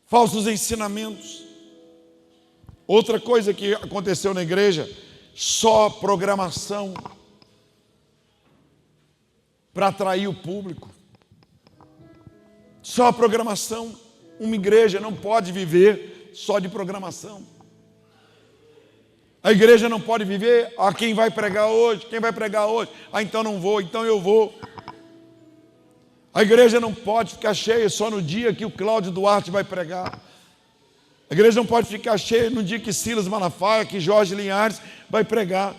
Falsos ensinamentos. Outra coisa que aconteceu na igreja, só programação para atrair o público. Só programação. Uma igreja não pode viver só de programação. A igreja não pode viver, quem vai pregar hoje? Quem vai pregar hoje? Então não vou, então eu vou. A igreja não pode ficar cheia só no dia que o Cláudio Duarte vai pregar. A igreja não pode ficar cheia no dia que Silas Malafaia, que Jorge Linhares vai pregar.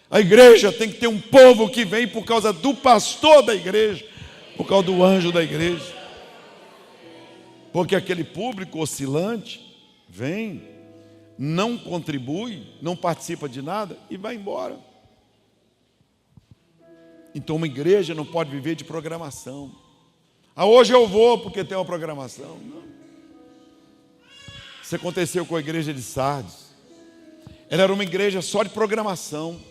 A igreja tem que ter um povo que vem por causa do pastor da igreja, por causa do anjo da igreja. Porque aquele público oscilante vem, não contribui, não participa de nada e vai embora. Então uma igreja não pode viver de programação. Hoje eu vou porque tem uma programação. Não. Isso aconteceu com a igreja de Sardes. Ela era uma igreja só de programação.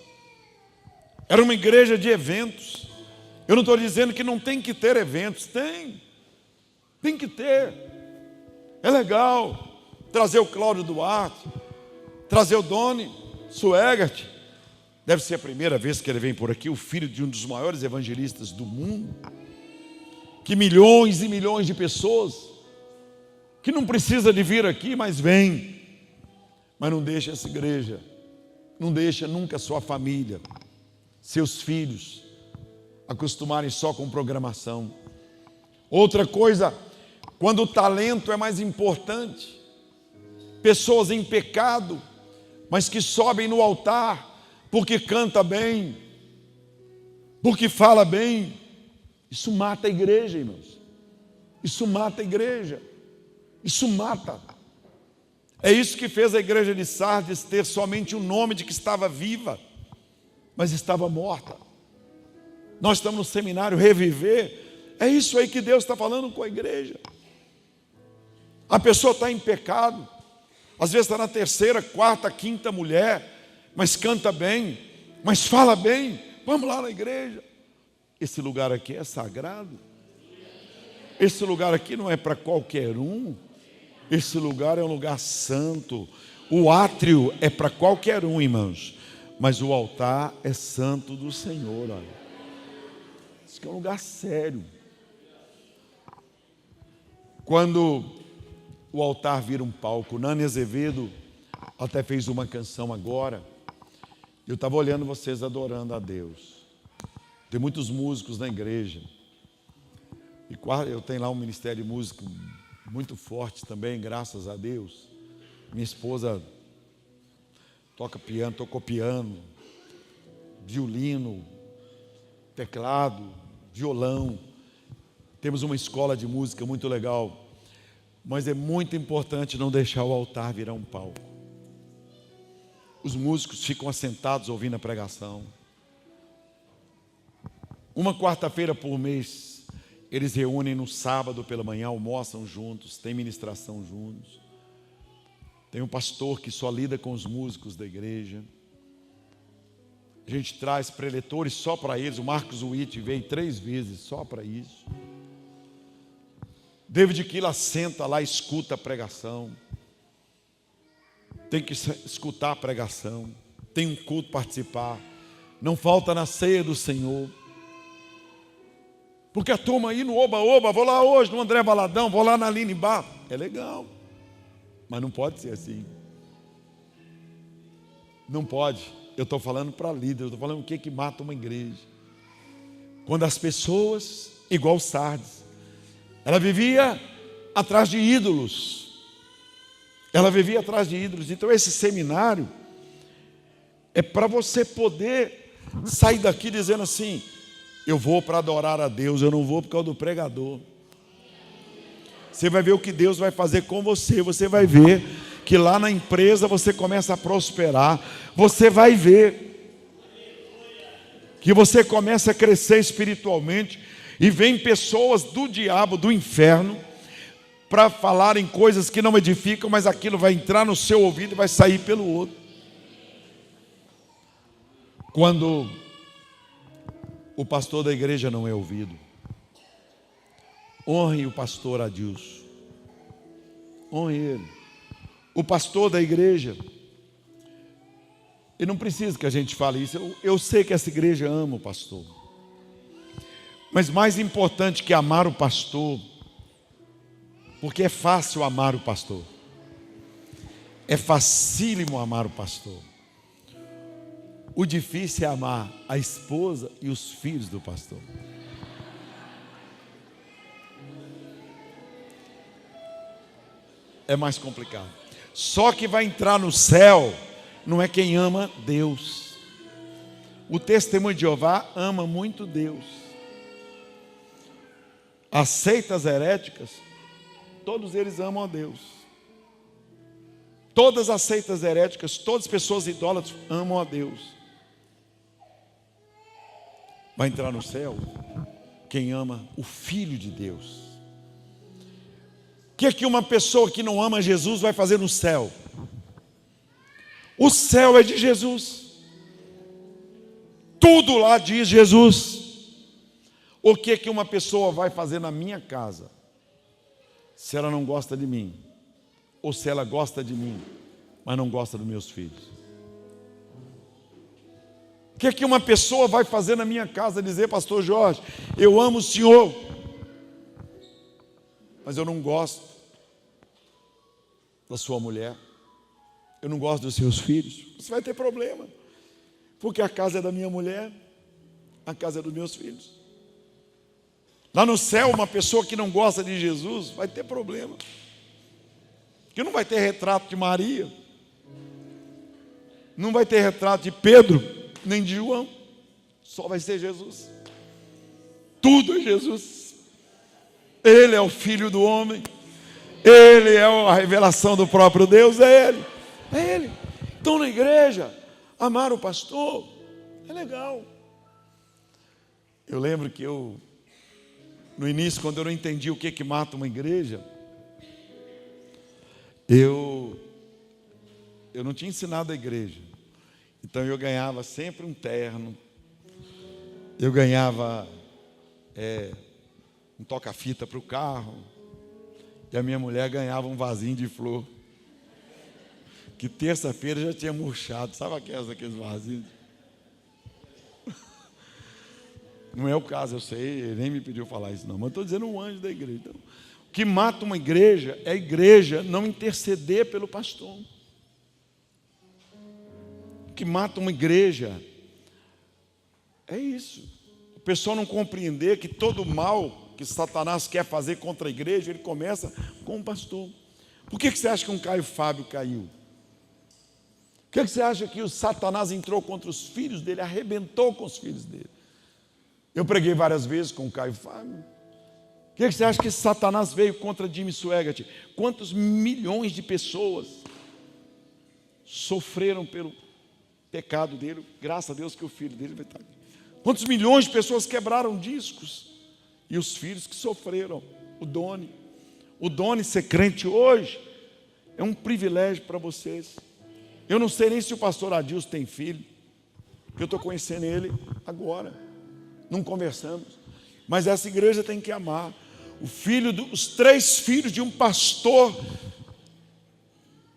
Era uma igreja de eventos. Eu não estou dizendo que não tem que ter eventos. Tem que ter. É legal trazer o Cláudio Duarte, trazer o Doni Suegert. Deve ser a primeira vez que ele vem por aqui, o filho de um dos maiores evangelistas do mundo. Que milhões e milhões de pessoas que não precisa de vir aqui, mas vem. Mas não deixa essa igreja, não deixa nunca a sua família, seus filhos, acostumarem só com programação. Outra coisa, quando o talento é mais importante, pessoas em pecado, mas que sobem no altar, porque canta bem, porque fala bem, isso mata a igreja, irmãos. Isso mata a igreja. Isso mata. É isso que fez a igreja de Sardes ter somente o nome de que estava viva, mas estava morta. Nós estamos no seminário Reviver. É isso aí que Deus está falando com a igreja. A pessoa está em pecado, às vezes está na terceira, quarta, quinta mulher, mas canta bem, mas fala bem. Vamos lá na igreja. Esse lugar aqui é sagrado. Esse lugar aqui não é para qualquer um. Esse lugar é um lugar santo. O átrio é para qualquer um, irmãos, mas o altar é santo do Senhor. Olha. Isso aqui é um lugar sério. Quando o altar vira um palco, Nani Azevedo até fez uma canção agora. Eu estava olhando vocês adorando a Deus. Tem muitos músicos na igreja. E eu tenho lá um ministério de músico muito forte também, graças a Deus. Minha esposa toca piano, tocou piano, violino, teclado, violão. Temos uma escola de música muito legal. Mas é muito importante não deixar o altar virar um palco. Os músicos ficam assentados ouvindo a pregação. Uma quarta-feira por mês, eles reúnem no sábado pela manhã, almoçam juntos, tem ministração juntos. Tem um pastor que só lida com os músicos da igreja. A gente traz preletores só para eles. O Marcos Witt veio 3 vezes só para isso. David Killa senta lá, escuta a pregação. Tem que escutar a pregação. Tem um culto participar. Não falta na ceia do Senhor. Porque a turma aí no Oba-Oba, vou lá hoje no André Valadão, vou lá na Aline Bar. É legal, mas não pode ser assim. Não pode. Eu estou falando para líder, eu estou falando o que mata uma igreja. Quando as pessoas, igual Sardes, ela vivia atrás de ídolos. Ela vivia atrás de ídolos. Então esse seminário É para você poder sair daqui dizendo assim: eu vou para adorar a Deus, eu não vou por causa do pregador. Você vai ver o que Deus vai fazer com você. Você vai ver que lá na empresa você começa a prosperar. Você vai ver que você começa a crescer espiritualmente. E vem pessoas do diabo, do inferno, para falarem coisas que não edificam, mas aquilo vai entrar no seu ouvido e vai sair pelo outro. Quando o pastor da igreja não é ouvido, honre o pastor Adilson. Honre ele. O pastor da igreja, e não precisa que a gente fale isso. Eu sei que essa igreja ama o pastor. Mas mais importante que amar o pastor, porque é fácil amar o pastor. É facílimo amar o pastor. O difícil é amar a esposa e os filhos do pastor. É mais complicado. Só que vai entrar no céu não é quem ama Deus. O testemunho de Jeová ama muito Deus. As seitas heréticas, todos eles amam a Deus. Todas as seitas heréticas, todas as pessoas idólatras amam a Deus. Vai entrar no céu quem ama o Filho de Deus. O que é que uma pessoa que não ama Jesus vai fazer no céu? O céu é de Jesus. Tudo lá diz Jesus. O que é que uma pessoa vai fazer na minha casa se ela não gosta de mim? Ou se ela gosta de mim, mas não gosta dos meus filhos? O que é que uma pessoa vai fazer na minha casa? Dizer: pastor Jorge, eu amo o senhor, mas eu não gosto da sua mulher, eu não gosto dos seus filhos. Você vai ter problema, porque a casa é da minha mulher, a casa é dos meus filhos. Lá no céu, uma pessoa que não gosta de Jesus vai ter problema, porque não vai ter retrato de Maria, não vai ter retrato de Pedro, nem de João, só vai ser Jesus. Tudo é Jesus. Ele é o Filho do homem, Ele é a revelação do próprio Deus, é Ele, é Ele. Então na igreja, amar o pastor é legal. Eu lembro que no início, quando eu não entendi o que mata uma igreja, eu não tinha ensinado a igreja. Então eu ganhava sempre um terno, eu ganhava um toca-fita para o carro, e a minha mulher ganhava um vasinho de flor, que terça-feira já tinha murchado. Sabe aqueles vasinhos? Não é o caso, eu sei, ele nem me pediu falar isso não, mas eu estou dizendo um anjo da igreja. Então, o que mata uma igreja é a igreja não interceder pelo pastor. O que mata uma igreja é isso. O pessoal não compreender que todo mal que Satanás quer fazer contra a igreja, ele começa com o pastor. Por que você acha que um Caio Fábio caiu? Por que você acha que o Satanás entrou contra os filhos dele, arrebentou com os filhos dele? Eu preguei várias vezes com o Caio Fábio. Por que você acha que Satanás veio contra Jimmy Swaggart? Quantos milhões de pessoas sofreram pelo pecado dele? Graças a Deus que o filho dele vai estar aqui. Quantos milhões de pessoas quebraram discos? E os filhos que sofreram. O Doni ser crente hoje é um privilégio para vocês. Eu não sei nem se o pastor Adilson tem filho, porque eu estou conhecendo ele agora, não conversamos, mas essa igreja tem que amar. Os 3 filhos de um pastor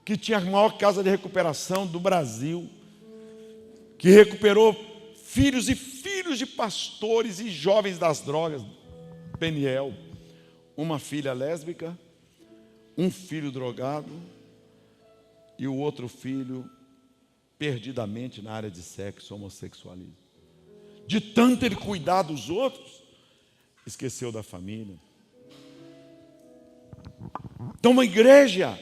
que tinha a maior casa de recuperação do Brasil, que recuperou filhos e filhos de pastores e jovens das drogas. Peniel, uma filha lésbica, um filho drogado e o outro filho perdidamente na área de sexo, homossexualismo. De tanto ele cuidar dos outros, esqueceu da família. Então a igreja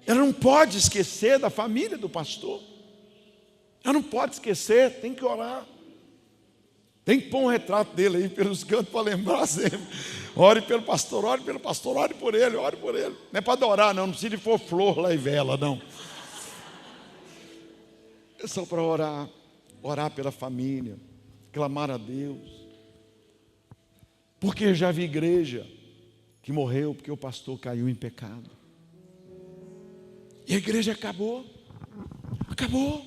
Ela não pode esquecer da família do pastor. Ela não pode esquecer, tem que orar. Tem que pôr um retrato dele aí pelos cantos para lembrar sempre. Ore pelo pastor, ore pelo pastor, ore por ele, ore por ele. Não é para adorar, não precisa de pôr flor lá e vela, não. É só para orar, orar pela família, clamar a Deus. Porque já vi igreja que morreu porque o pastor caiu em pecado. E a igreja acabou. Acabou.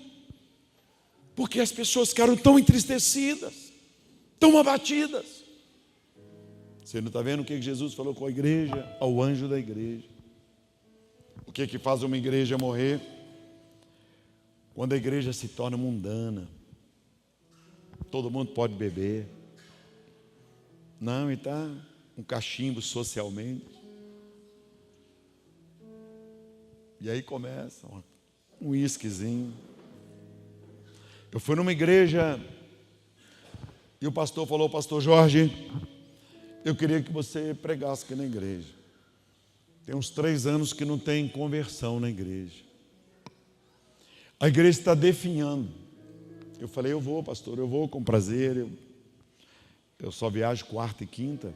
Porque as pessoas ficaram tão entristecidas, tão abatidas. Você não está vendo o que Jesus falou com a igreja? Ao anjo da igreja. O que faz uma igreja morrer? Quando a igreja se torna mundana. Todo mundo pode beber. Não, e está um cachimbo socialmente. E aí começa um uísquezinho. Eu fui numa igreja e o pastor falou: pastor Jorge, eu queria que você pregasse aqui na igreja. Tem uns 3 anos que não tem conversão na igreja. A igreja está definhando. Eu falei: eu vou, pastor, eu vou com prazer. Eu só viajo quarta e quinta.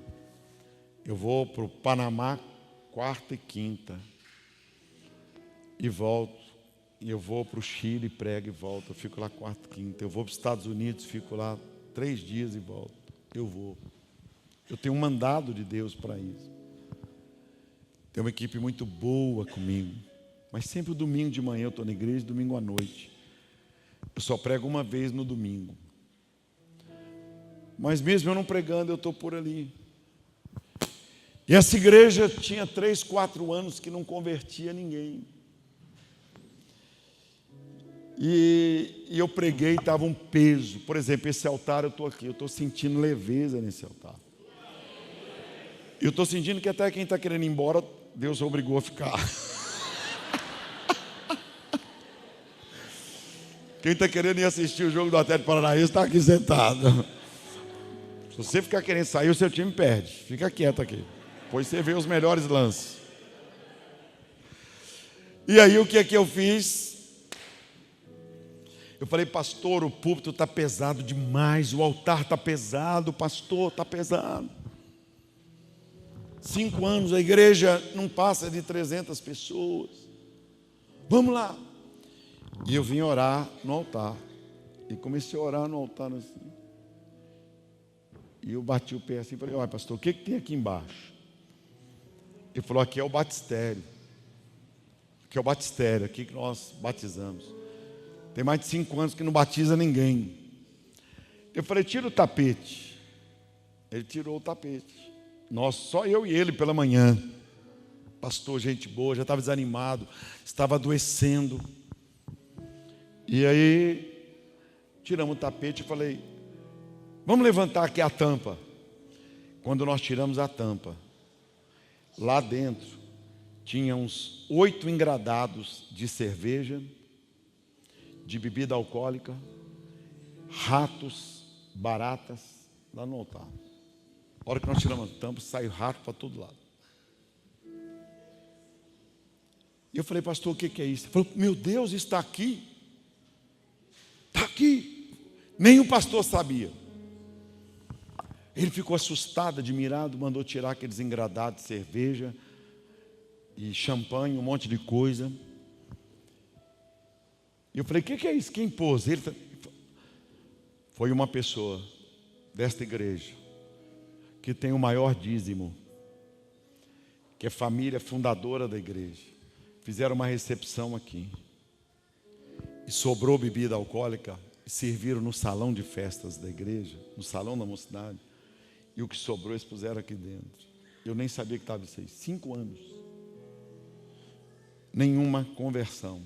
Eu vou para o Panamá quarta e quinta. E volto. E eu vou para o Chile, prego e volto. Eu fico lá quarta e quinta. Eu vou para os Estados Unidos, fico lá 3 dias e volto. Eu vou. Eu tenho um mandado de Deus para isso. Tem uma equipe muito boa comigo. Mas sempre o domingo de manhã eu estou na igreja, domingo à noite. Eu só prego uma vez no domingo. Mas mesmo eu não pregando, eu estou por ali. E essa igreja tinha 3, 4 anos que não convertia ninguém. E eu preguei e estava um peso. Por exemplo, esse altar eu estou aqui, eu estou sentindo leveza nesse altar. Eu estou sentindo que até quem está querendo ir embora, Deus obrigou a ficar. Quem está querendo ir assistir o jogo do Atlético Paranaense está aqui sentado. Se você ficar querendo sair, o seu time perde. Fica quieto aqui. Depois você vê os melhores lances. E aí o que é que eu fiz? Eu falei: pastor, o púlpito está pesado demais, o altar está pesado, pastor, está pesado. 5 anos, a igreja não passa de 300 pessoas. Vamos lá. E eu vim orar no altar. E comecei a orar no altar assim. E eu bati o pé assim e falei: olha, pastor, o que tem aqui embaixo? Ele falou: aqui é o batistério. Aqui é o batistério, aqui que nós batizamos. Tem mais de 5 anos que não batiza ninguém. Eu falei: tira o tapete. Ele tirou o tapete. Nós, só eu e ele pela manhã. Pastor, gente boa, já estava desanimado, estava adoecendo. E aí, tiramos o tapete e falei: vamos levantar aqui a tampa. Quando nós tiramos a tampa, lá dentro tinha uns 8 engradados de cerveja, de bebida alcoólica, ratos, baratas, lá no altar. A hora que nós tiramos a tampa, saiu rato para todo lado. E eu falei: pastor, o que é isso? Ele falou: meu Deus, está aqui. Está aqui. Nem o pastor sabia. Ele ficou assustado, admirado, mandou tirar aqueles engradados de cerveja e champanhe, um monte de coisa. E eu falei: o que é isso? Quem pôs? Ele foi uma pessoa desta igreja que tem o maior dízimo, que é família fundadora da igreja. Fizeram uma recepção aqui e sobrou bebida alcoólica e serviram no salão de festas da igreja, no salão da mocidade, e o que sobrou eles puseram aqui dentro. Eu nem sabia que estava isso aí. 5 anos, nenhuma conversão.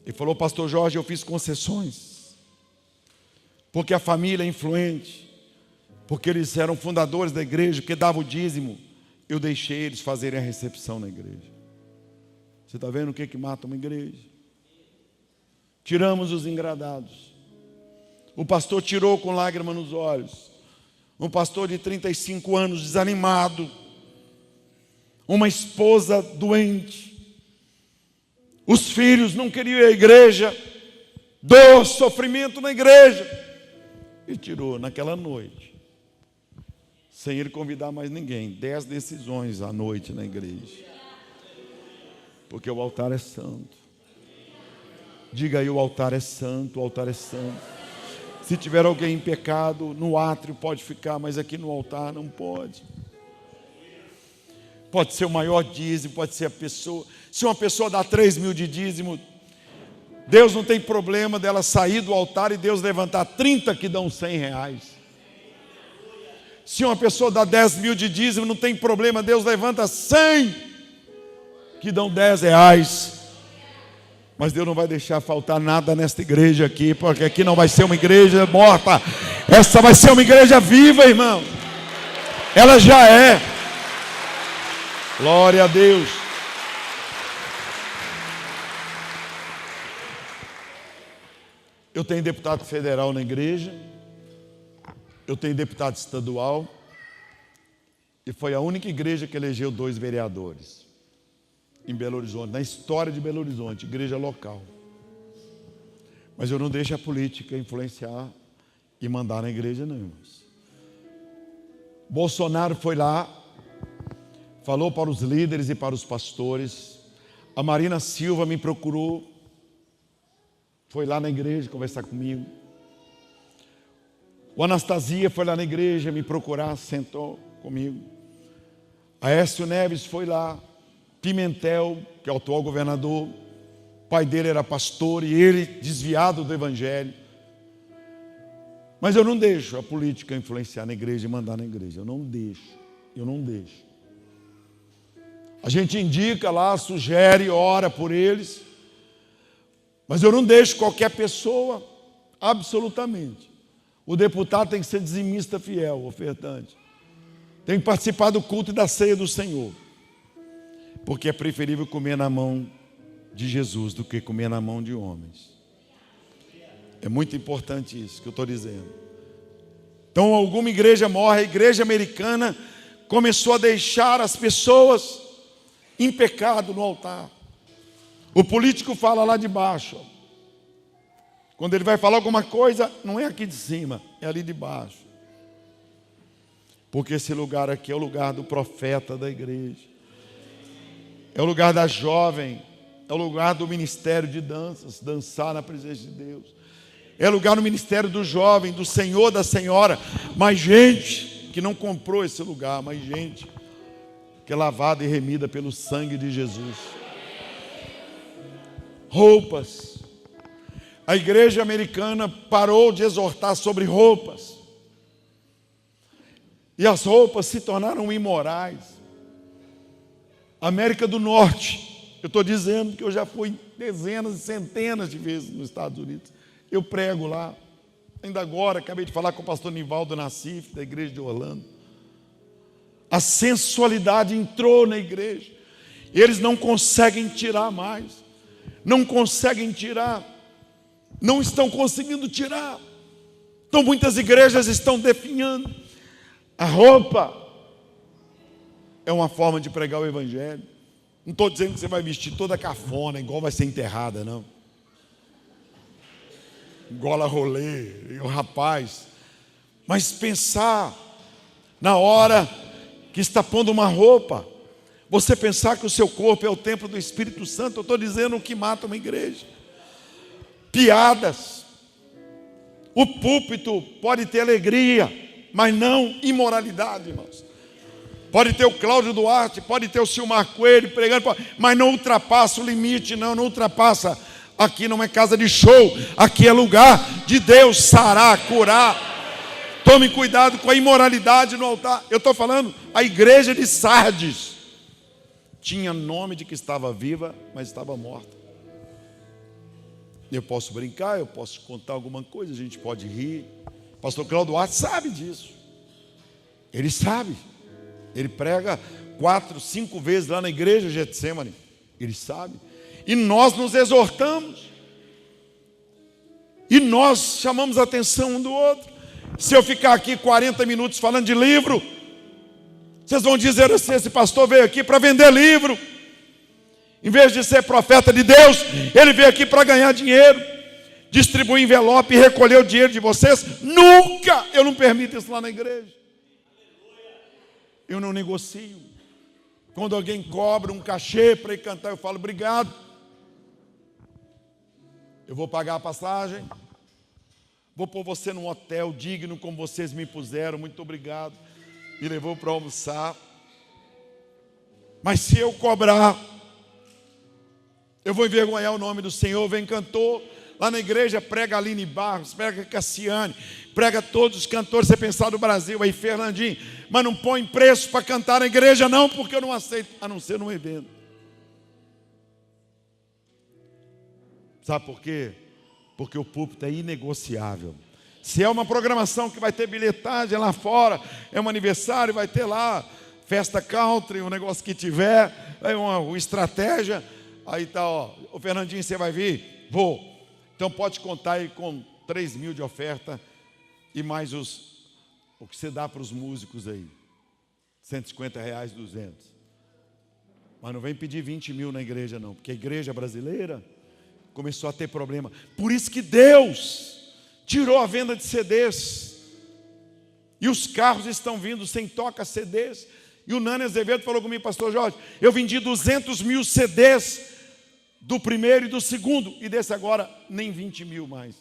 Ele falou: pastor Jorge, eu fiz concessões, porque a família é influente, porque eles eram fundadores da igreja, porque davam o dízimo, eu deixei eles fazerem a recepção na igreja. Você está vendo o que mata uma igreja? Tiramos os engradados. O pastor tirou com lágrima nos olhos. Um pastor de 35 anos, desanimado. uma esposa doente. Os filhos não queriam ir à igreja, dor, sofrimento na igreja. E tirou naquela noite, sem ele convidar mais ninguém, 10 decisões à noite na igreja. Porque o altar é santo. Diga aí, o altar é santo, o altar é santo. Se tiver alguém em pecado, no átrio pode ficar, mas aqui no altar não pode. Pode ser o maior dízimo, pode ser a pessoa. Se uma pessoa dá 3.000 de dízimo, Deus não tem problema dela sair do altar e Deus levantar 30 que dão 100 reais. Se uma pessoa dá 10.000 de dízimo, não tem problema, Deus levanta 100 que dão 10 reais. Mas Deus não vai deixar faltar nada nesta igreja aqui, porque aqui não vai ser uma igreja morta. Essa vai ser uma igreja viva, irmão. Ela já é. Glória a Deus. Eu tenho deputado federal na igreja. Eu tenho deputado estadual. E foi a única igreja que elegeu 2 vereadores. Em Belo Horizonte, na história de Belo Horizonte, igreja local. Mas eu não deixo a política influenciar e mandar na igreja, não, irmãos. Bolsonaro foi lá, falou para os líderes e para os pastores. A Marina Silva me procurou, foi lá na igreja conversar comigo. O Anastasia foi lá na igreja me procurar, sentou comigo. Aécio Neves foi lá. Pimentel, que é o atual governador, o pai dele era pastor e ele desviado do evangelho. Mas eu não deixo a política influenciar na igreja e mandar na igreja. Eu não deixo. A gente indica lá, sugere, ora por eles. Mas eu não deixo qualquer pessoa, absolutamente. O deputado tem que ser dizimista fiel, ofertante. Tem que participar do culto e da ceia do Senhor. Porque é preferível comer na mão de Jesus do que comer na mão de homens. É muito importante isso que eu estou dizendo. Então alguma igreja morre, a igreja americana começou a deixar as pessoas em pecado no altar. O político fala lá de baixo. Quando ele vai falar alguma coisa, não é aqui de cima, é ali de baixo. Porque esse lugar aqui é o lugar do profeta da igreja. É o lugar da jovem, é o lugar do ministério de danças, dançar na presença de Deus. É o lugar no ministério do jovem, do senhor, da senhora. Mas gente que não comprou esse lugar, mas gente que é lavada e remida pelo sangue de Jesus. Roupas. A igreja americana parou de exortar sobre roupas. E as roupas se tornaram imorais. América do Norte, eu estou dizendo que eu já fui dezenas e centenas de vezes nos Estados Unidos. Eu prego lá. Ainda agora, acabei de falar com o pastor Nivaldo Nassif, da igreja de Orlando. A sensualidade entrou na igreja. E eles não conseguem tirar mais. Não conseguem tirar. Não estão conseguindo tirar. Então muitas igrejas estão definhando. A roupa é uma forma de pregar o evangelho. Não estou dizendo que você vai vestir toda cafona, igual vai ser enterrada, não. Gola rolê, o rapaz. Mas pensar na hora que está pondo uma roupa, você pensar que o seu corpo é o templo do Espírito Santo. Eu estou dizendo o que mata uma igreja. Piadas. O púlpito pode ter alegria, mas não imoralidade, irmãos. Pode ter o Cláudio Duarte, pode ter o Silmar Coelho pregando, mas não ultrapassa o limite, não ultrapassa. Aqui não é casa de show, aqui é lugar de Deus sarar, curar. Tome cuidado com a imoralidade no altar. Eu estou falando, a igreja de Sardes tinha nome de que estava viva, mas estava morta. Eu posso brincar, eu posso contar alguma coisa, a gente pode rir. O pastor Cláudio Duarte sabe disso. Ele sabe. Ele prega 4, 5 vezes lá na igreja Getsemane. Ele sabe. E nós nos exortamos. E nós chamamos a atenção um do outro. Se eu ficar aqui 40 minutos falando de livro, Vocês vão dizer assim: esse pastor veio aqui para vender livro. Em vez de ser profeta de Deus, ele veio aqui para ganhar dinheiro, distribuir envelope e recolher o dinheiro de vocês. Nunca! Eu não permito isso lá na igreja. Eu não negocio. Quando alguém cobra um cachê para ir cantar, eu falo: obrigado. Eu vou pagar a passagem. Vou pôr você num hotel digno como vocês me puseram. Muito obrigado. Me levou para almoçar. Mas se eu cobrar, eu vou envergonhar o nome do Senhor. Vem cantor lá na igreja, prega Aline Barros, prega Cassiane, prega todos os cantores, você pensar do Brasil, aí Fernandinho, mas não põe preço para cantar na igreja não, porque eu não aceito, a não ser num evento. Sabe por quê? Porque o púlpito é inegociável. Se é uma programação que vai ter bilhetagem lá fora, é um aniversário, vai ter lá festa country, um negócio que tiver, é uma estratégia, aí tá, ó, o Fernandinho, você vai vir? Vou. Então pode contar aí com 3 mil de oferta e mais o que você dá para os músicos aí. R$150, 200. Mas não vem pedir 20 mil na igreja não, porque a igreja brasileira começou a ter problema. Por isso que Deus tirou a venda de CDs. E os carros estão vindo sem toca CDs. E o Nani Azevedo falou comigo: pastor Jorge, eu vendi 200 mil CDs do primeiro e do segundo, e desse agora nem 20 mil mais.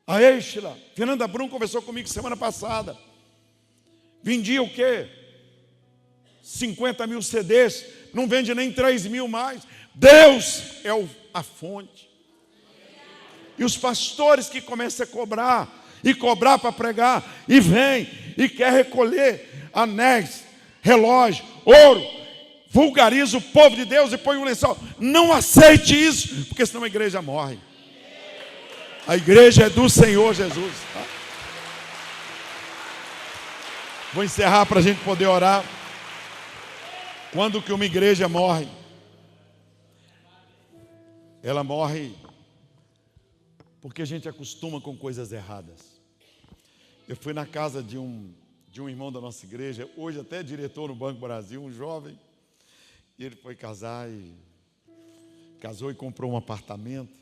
A Eichla, Fernanda Brum conversou comigo semana passada. Vendia o quê? 50 mil CDs, não vende nem 3 mil mais. Deus é a fonte. E os pastores que começam a cobrar, e cobrar para pregar, e vem, e quer recolher anéis, relógio, ouro, vulgariza o povo de Deus e põe um lençol. Não aceite isso, porque senão a igreja morre. A igreja é do Senhor Jesus, tá? Vou encerrar para a gente poder orar. Quando que uma igreja morre? Ela morre porque a gente acostuma com coisas erradas. Eu fui na casa de um irmão da nossa igreja, hoje até diretor no Banco Brasil, um jovem. E ele foi casar e casou e comprou um apartamento.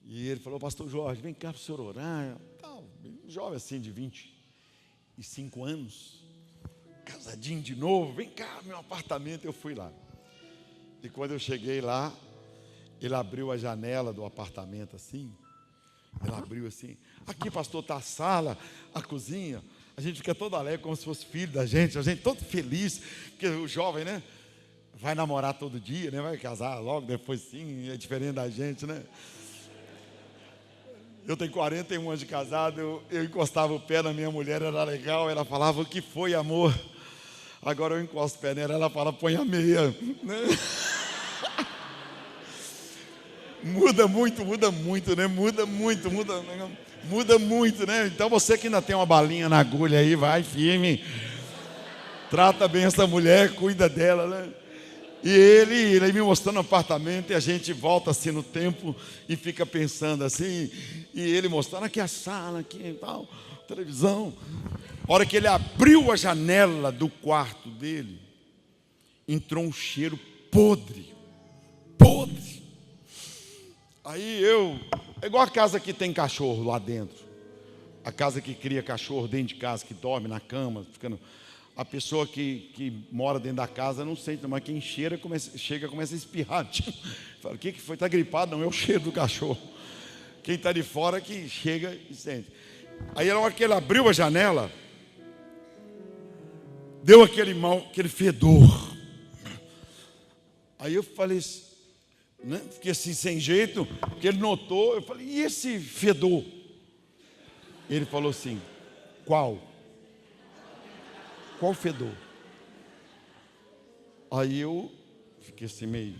E ele falou: pastor Jorge, vem cá para o senhor orar. Um jovem assim de 25 anos, casadinho de novo, vem cá, meu apartamento. Eu fui lá. E quando eu cheguei lá, ele abriu a janela do apartamento assim. Ele abriu assim: aqui, pastor, está a sala, a cozinha. A gente fica todo alegre, como se fosse filho da gente, a gente todo feliz, porque o jovem, né, vai namorar todo dia, né, vai casar logo depois, sim, é diferente da gente, né? Eu tenho 41 anos de casado, eu encostava o pé na minha mulher, era legal, ela falava: o que foi, amor? Agora eu encosto o pé nela, ela fala: põe a meia, né? Muda muito, né? Muda muito, né? Então você que ainda tem uma balinha na agulha aí, vai firme. Trata bem essa mulher, cuida dela, né? E ele me mostrando o apartamento, e a gente volta assim no tempo e fica pensando assim, e ele mostrando aqui a sala, aqui e tal, televisão. A hora que ele abriu a janela do quarto dele, entrou um cheiro podre. Aí é igual a casa que tem cachorro lá dentro. A casa que cria cachorro dentro de casa, que dorme na cama, ficando... A pessoa que mora dentro da casa não sente, mas quem chega começa a espirrar. Fala: o que foi? Está gripado? Não, é o cheiro do cachorro. Quem está de fora que chega e sente. Aí na hora que ele abriu a janela, deu aquele fedor. Aí eu falei, né? Fiquei assim sem jeito, porque ele notou. Eu falei: e esse fedor? Ele falou assim: qual fedor? Aí eu fiquei assim meio...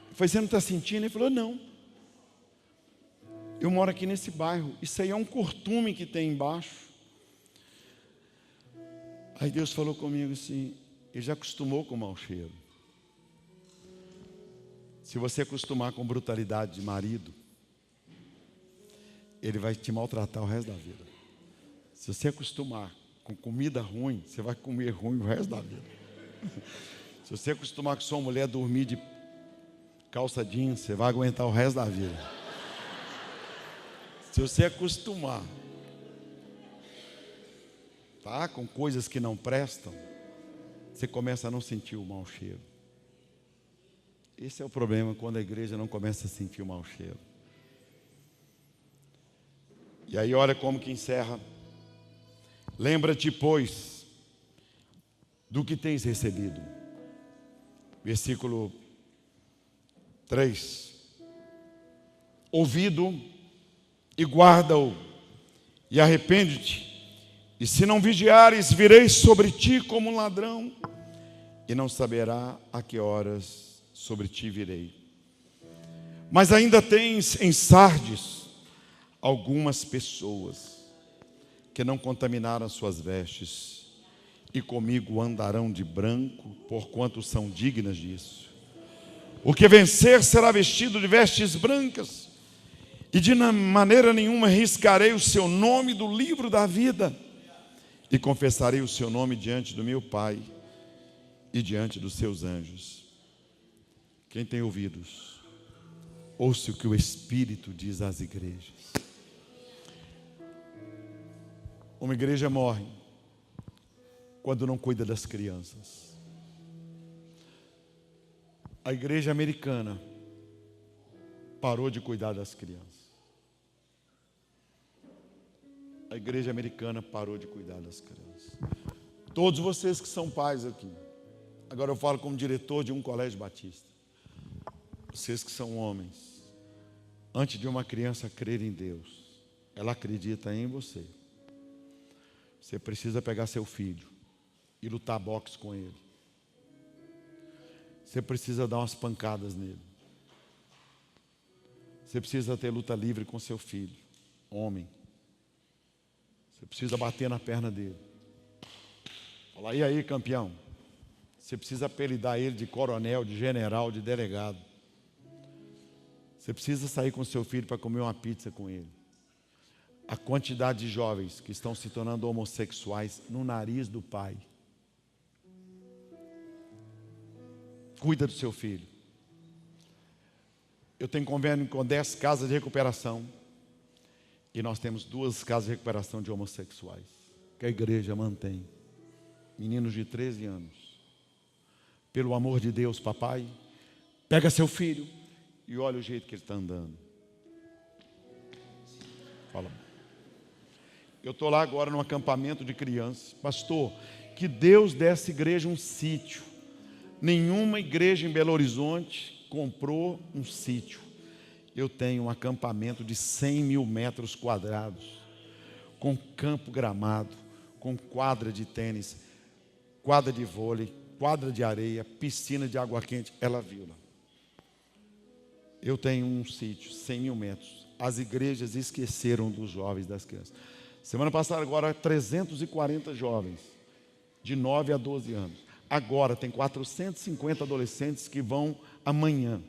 Eu falei: você não está sentindo? Ele falou: não. Eu moro aqui nesse bairro. Isso aí é um curtume que tem embaixo. Aí Deus falou comigo assim: ele já acostumou com o mau cheiro. Se você acostumar com brutalidade de marido, ele vai te maltratar o resto da vida. Se você acostumar com comida ruim, você vai comer ruim o resto da vida. Se você acostumar com sua mulher dormir de calça jeans, você vai aguentar o resto da vida. Se você acostumar, tá, com coisas que não prestam, você começa a não sentir o mau cheiro. Esse é o problema quando a igreja não começa a sentir o mau cheiro. E aí olha como que encerra. Lembra-te, pois, do que tens recebido. Versículo 3. Ouvido e guarda-o, e arrepende-te. E se não vigiares, virei sobre ti como um ladrão, e não saberá a que horas sobre ti virei. Mas ainda tens em Sardes algumas pessoas que não contaminaram as suas vestes, e comigo andarão de branco, porquanto são dignas disso. O que vencer será vestido de vestes brancas, e de maneira nenhuma riscarei o seu nome do livro da vida, e confessarei o seu nome diante do meu Pai e diante dos seus anjos. Quem tem ouvidos, ouça o que o Espírito diz às igrejas. Uma igreja morre quando não cuida das crianças. A igreja americana parou de cuidar das crianças. A igreja americana parou de cuidar das crianças. Todos vocês que são pais aqui, agora eu falo como diretor de um colégio batista. Vocês que são homens, antes de uma criança crer em Deus, ela acredita em você. Você precisa pegar seu filho e lutar boxe com ele. Você precisa dar umas pancadas nele. Você precisa ter luta livre com seu filho, homem. Você precisa bater na perna dele. Fala, e aí, campeão? Você precisa apelidar ele de coronel, de general, de delegado. Você precisa sair com seu filho para comer uma pizza com ele. A quantidade de jovens que estão se tornando homossexuais no nariz do pai. Cuida do seu filho. Eu tenho convênio com 10 casas de recuperação. E nós temos 2 casas de recuperação de homossexuais, que a igreja mantém. Meninos de 13 anos. Pelo amor de Deus, papai, pega seu filho e olha o jeito que ele está andando. Fala. Eu estou lá agora num acampamento de crianças. Pastor, que Deus dê a essa igreja um sítio. Nenhuma igreja em Belo Horizonte comprou um sítio. Eu tenho um acampamento de 100 mil metros quadrados, com campo gramado, com quadra de tênis, quadra de vôlei, quadra de areia, piscina de água quente. Ela viu lá. Eu tenho um sítio, 100 mil metros. As igrejas esqueceram dos jovens, das crianças. Semana passada, agora, 340 jovens, de 9 a 12 anos. Agora, tem 450 adolescentes que vão amanhã.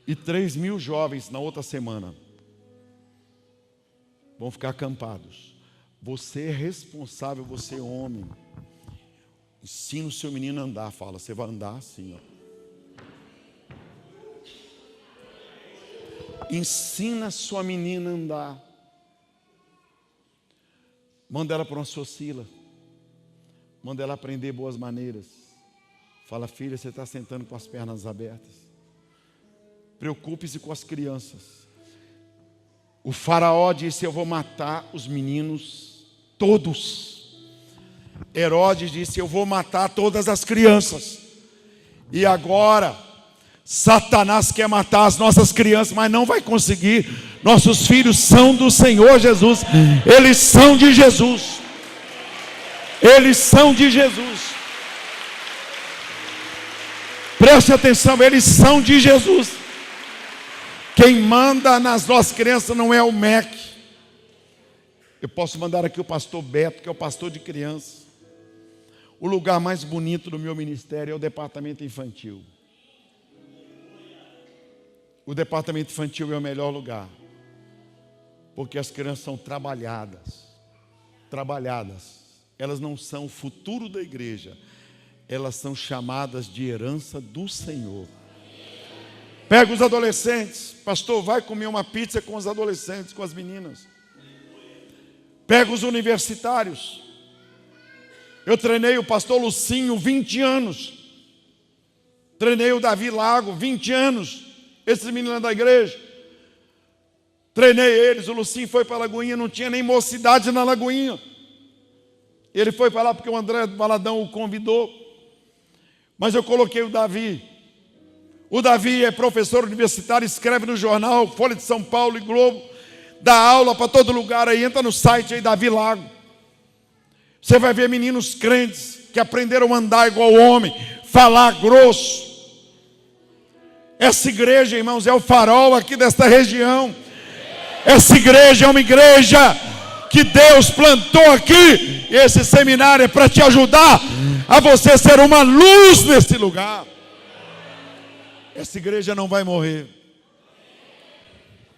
E 3.000 jovens na outra semana. Vão ficar acampados. Você é responsável, você é homem. Ensina o seu menino a andar. Fala, você vai andar assim, ó. Ensina a sua menina a andar. Manda ela para uma socila. Manda ela aprender boas maneiras. Fala, filha, você está sentando com as pernas abertas. Preocupe-se com as crianças. O faraó disse, eu vou matar os meninos todos. Herodes disse, eu vou matar todas as crianças. E agora, Satanás quer matar as nossas crianças, mas não vai conseguir. Nossos filhos são do Senhor Jesus. Eles são de Jesus. Eles são de Jesus. Preste atenção, eles são de Jesus. Quem manda nas nossas crianças não é o MEC. Eu posso mandar aqui o pastor Beto, que é o pastor de crianças. O lugar mais bonito do meu ministério é o departamento infantil. O departamento infantil é o melhor lugar. Porque as crianças são trabalhadas. Trabalhadas. elas não são o futuro da igreja, elas são chamadas de herança do Senhor. Pega os adolescentes, pastor, vai comer uma pizza com os adolescentes, com as meninas. Pega os universitários. Eu treinei o pastor Lucinho 20 anos. Treinei o Davi Lago 20 anos. Esses meninos da igreja. Treinei eles, o Lucinho foi para a Lagoinha, não tinha nem mocidade na Lagoinha. Ele foi para lá porque o André Valadão o convidou. Mas eu coloquei o Davi. O Davi é professor universitário, escreve no jornal, Folha de São Paulo e Globo, dá aula para todo lugar aí, entra no site aí, Davi Lago. Você vai ver meninos crentes que aprenderam a andar igual homem, falar grosso. Essa igreja, irmãos, é o farol aqui desta região. Essa igreja é uma igreja que Deus plantou aqui. E esse seminário é para te ajudar a você ser uma luz nesse lugar. Essa igreja não vai morrer.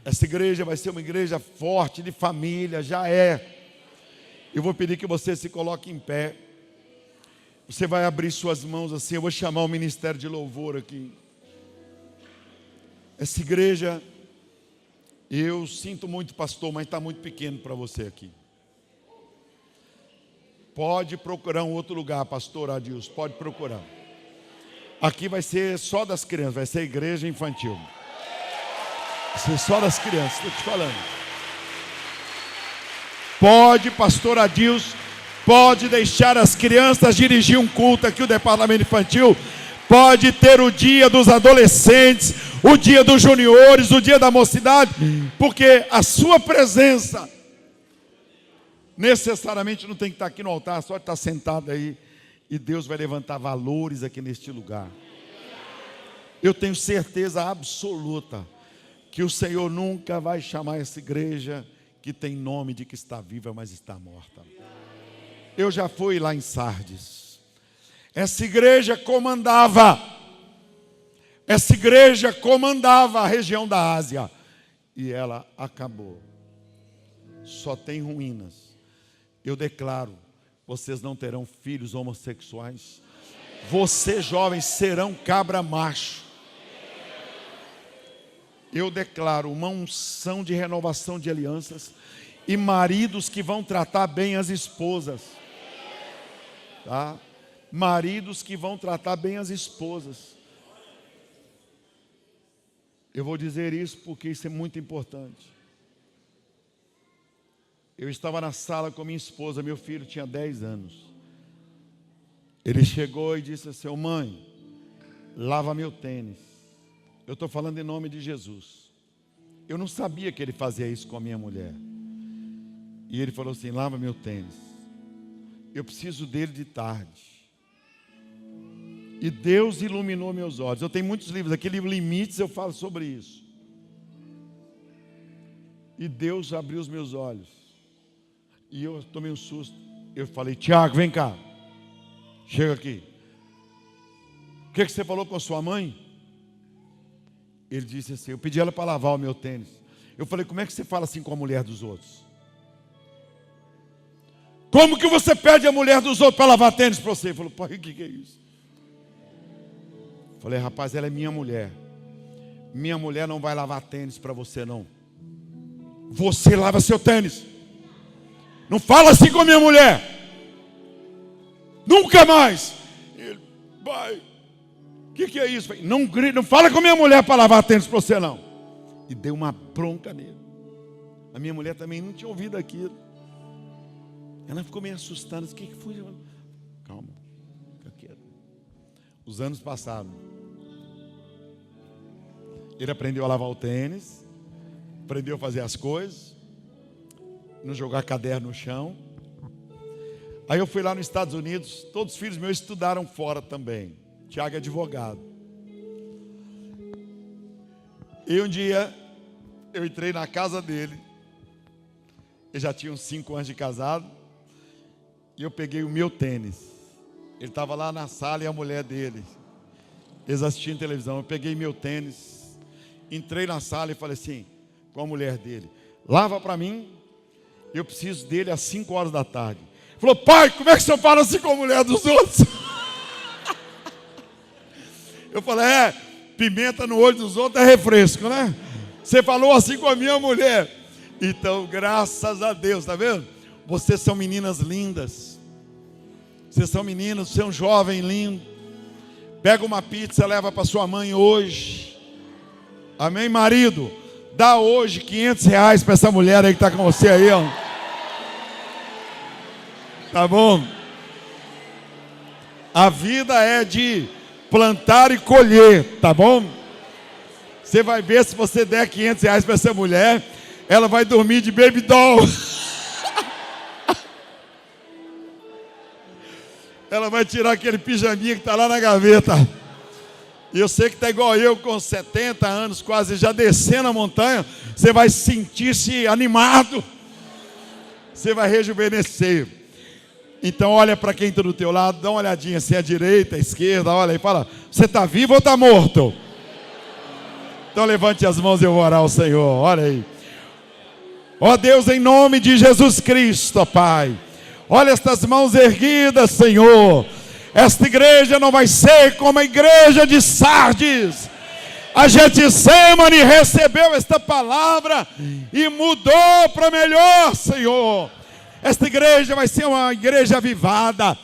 Essa igreja vai ser uma igreja forte, de família, já é. Eu vou pedir que você se coloque em pé. Você vai abrir suas mãos assim, eu vou chamar o ministério de louvor aqui. Essa igreja, eu sinto muito, pastor, mas está muito pequeno para você aqui. Pode procurar um outro lugar, pastor Adilson, pode procurar. Aqui vai ser só das crianças, vai ser igreja infantil. Vai ser só das crianças, estou te falando. Pode, pastor Adilson, pode deixar as crianças dirigir um culto aqui, o departamento infantil. Pode ter o dia dos adolescentes, o dia dos juniores, o dia da mocidade, porque a sua presença necessariamente não tem que estar aqui no altar, só estar sentado aí. E Deus vai levantar valores aqui neste lugar. Eu tenho certeza absoluta que o Senhor nunca vai chamar essa igreja que tem nome de que está viva, mas está morta. Eu já fui lá em Sardes. Essa igreja comandava a região da Ásia. E ela acabou. Só tem ruínas. Eu declaro, vocês não terão filhos homossexuais. Vocês jovens serão cabra macho. Eu declaro uma unção de renovação de alianças. E maridos que vão tratar bem as esposas. Tá? Maridos que vão tratar bem as esposas. Eu vou dizer isso porque isso é muito importante. Eu estava na sala com minha esposa, meu filho tinha 10 anos. Ele chegou e disse assim: mãe, lava meu tênis. Eu estou falando em nome de Jesus. Eu não sabia que ele fazia isso com a minha mulher. E ele falou assim: lava meu tênis. Eu preciso dele de tarde. E Deus iluminou meus olhos. Eu tenho muitos livros, aquele livro Limites, eu falo sobre isso. E Deus abriu os meus olhos. E eu tomei um susto. Eu falei: Tiago, vem cá. Chega aqui. O que você falou com a sua mãe? Ele disse assim: eu pedi ela para lavar o meu tênis. Eu falei: como é que você fala assim com a mulher dos outros? Como que você pede a mulher dos outros para lavar tênis para você? Ele falou: pai, o que é isso? Eu falei: rapaz, ela é minha mulher. Minha mulher não vai lavar tênis para você não. Você lava seu tênis. Não fala assim com a minha mulher. Nunca mais. Ele: pai, o que é isso? Não grita, não fala com a minha mulher para lavar tênis para você não. E deu uma bronca nele. A minha mulher também não tinha ouvido aquilo. Ela ficou meio assustada. O que foi? Calma, fica quieto. Os anos passaram. Ele aprendeu a lavar o tênis, aprendeu a fazer as coisas, não jogar caderno no chão. Aí eu fui lá nos Estados Unidos, todos os filhos meus estudaram fora também. Tiago é advogado. E um dia eu entrei na casa dele. Ele já tinha uns 5 anos de casado. E eu peguei o meu tênis. Ele estava lá na sala e a mulher dele. Eles assistiam televisão. Eu peguei meu tênis. Entrei na sala e falei assim com a mulher dele: lava para mim. Eu preciso dele às 5 horas da tarde. Falou: pai, como é que o senhor fala assim com a mulher dos outros? Eu falei: pimenta no olho dos outros é refresco, né? Você falou assim com a minha mulher. Então, graças a Deus, tá vendo? Vocês são meninas lindas. Vocês são meninos, você é um jovem lindo. Pega uma pizza, leva para sua mãe hoje. Amém, marido? Dá hoje R$500 para essa mulher aí que está com você aí, ó. Tá bom? A vida é de plantar e colher, tá bom? Você vai ver, se você der R$500 para essa mulher, ela vai dormir de baby doll. Ela vai tirar aquele pijaminha que está lá na gaveta. E eu sei que está igual eu, com 70 anos, quase já descendo a montanha. Você vai sentir-se animado. Você vai rejuvenescer. Então olha para quem está do teu lado, dá uma olhadinha, se é a direita, a esquerda, olha e fala: você está vivo ou está morto? Então levante as mãos e eu vou orar ao Senhor, olha aí. Ó Deus, em nome de Jesus Cristo, Pai, olha estas mãos erguidas, Senhor. Esta igreja não vai ser como a igreja de Sardes. A Getsemane recebeu esta palavra e mudou para melhor, Senhor. Esta igreja vai ser uma igreja avivada,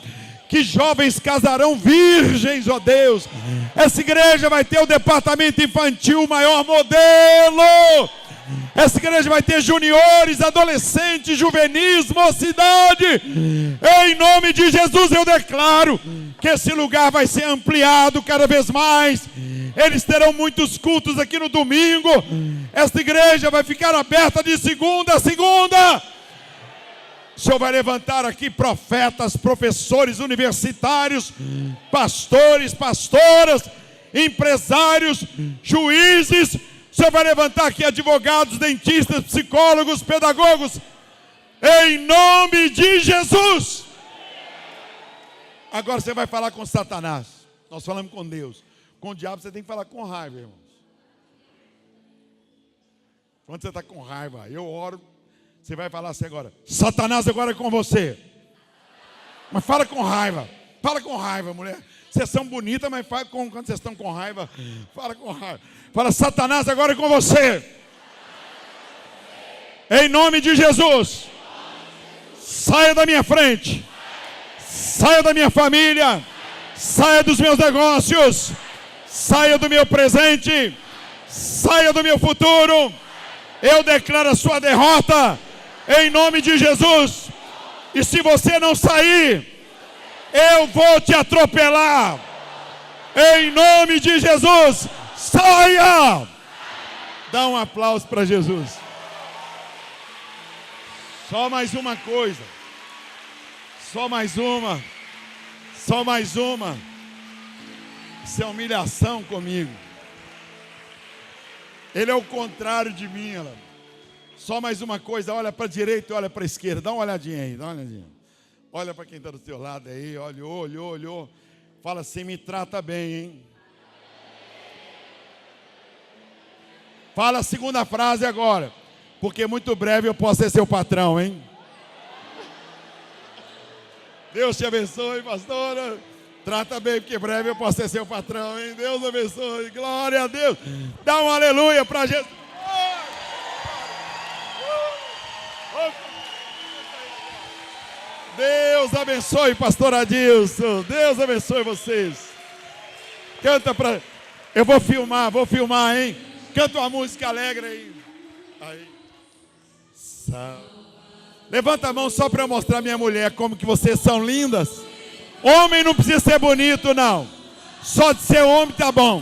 que jovens casarão virgens, ó Deus. Essa igreja vai ter o departamento infantil, o maior modelo. Essa igreja vai ter juniores, adolescentes, juvenis, mocidade. Em nome de Jesus eu declaro que esse lugar vai ser ampliado cada vez mais. Eles terão muitos cultos aqui no domingo. Esta igreja vai ficar aberta de segunda a segunda. O Senhor vai levantar aqui profetas, professores universitários, pastores, pastoras, empresários, juízes. O Senhor vai levantar aqui advogados, dentistas, psicólogos, pedagogos. Em nome de Jesus. Agora você vai falar com Satanás. Nós falamos com Deus. Com o diabo você tem que falar com raiva, irmãos. Quando você está com raiva, eu oro. Você vai falar assim agora: Satanás, agora é com você. Mas fala com raiva. Fala com raiva, mulher. Vocês são bonitas, mas fala quando vocês estão com raiva. Fala com raiva. Fala: Satanás, agora é com você. Em nome de Jesus. Saia da minha frente. Saia da minha família. Saia dos meus negócios. Saia do meu presente. Saia do meu futuro. Eu declaro a sua derrota. Em nome de Jesus. E se você não sair, eu vou te atropelar. Em nome de Jesus. Saia! Dá um aplauso para Jesus. Só mais uma coisa. Só mais uma. Só mais uma. Isso é humilhação comigo. Ele é o contrário de mim, ela. Só mais uma coisa, olha para a direita e olha para a esquerda. Dá uma olhadinha aí, dá uma olhadinha. Olha para quem está do teu lado aí, olhou. Fala assim: me trata bem, hein? Fala a segunda frase agora. Porque muito breve eu posso ser seu patrão, hein? Deus te abençoe, pastora. Trata bem, porque breve eu posso ser seu patrão, hein? Deus abençoe, glória a Deus. Dá um aleluia para Jesus. Deus abençoe, pastor Adilson. Deus abençoe vocês. Canta para... Eu vou filmar, hein? Canta uma música alegre aí. Levanta a mão só para eu mostrar minha mulher como que vocês são lindas. Homem não precisa ser bonito, não. Só de ser homem tá bom.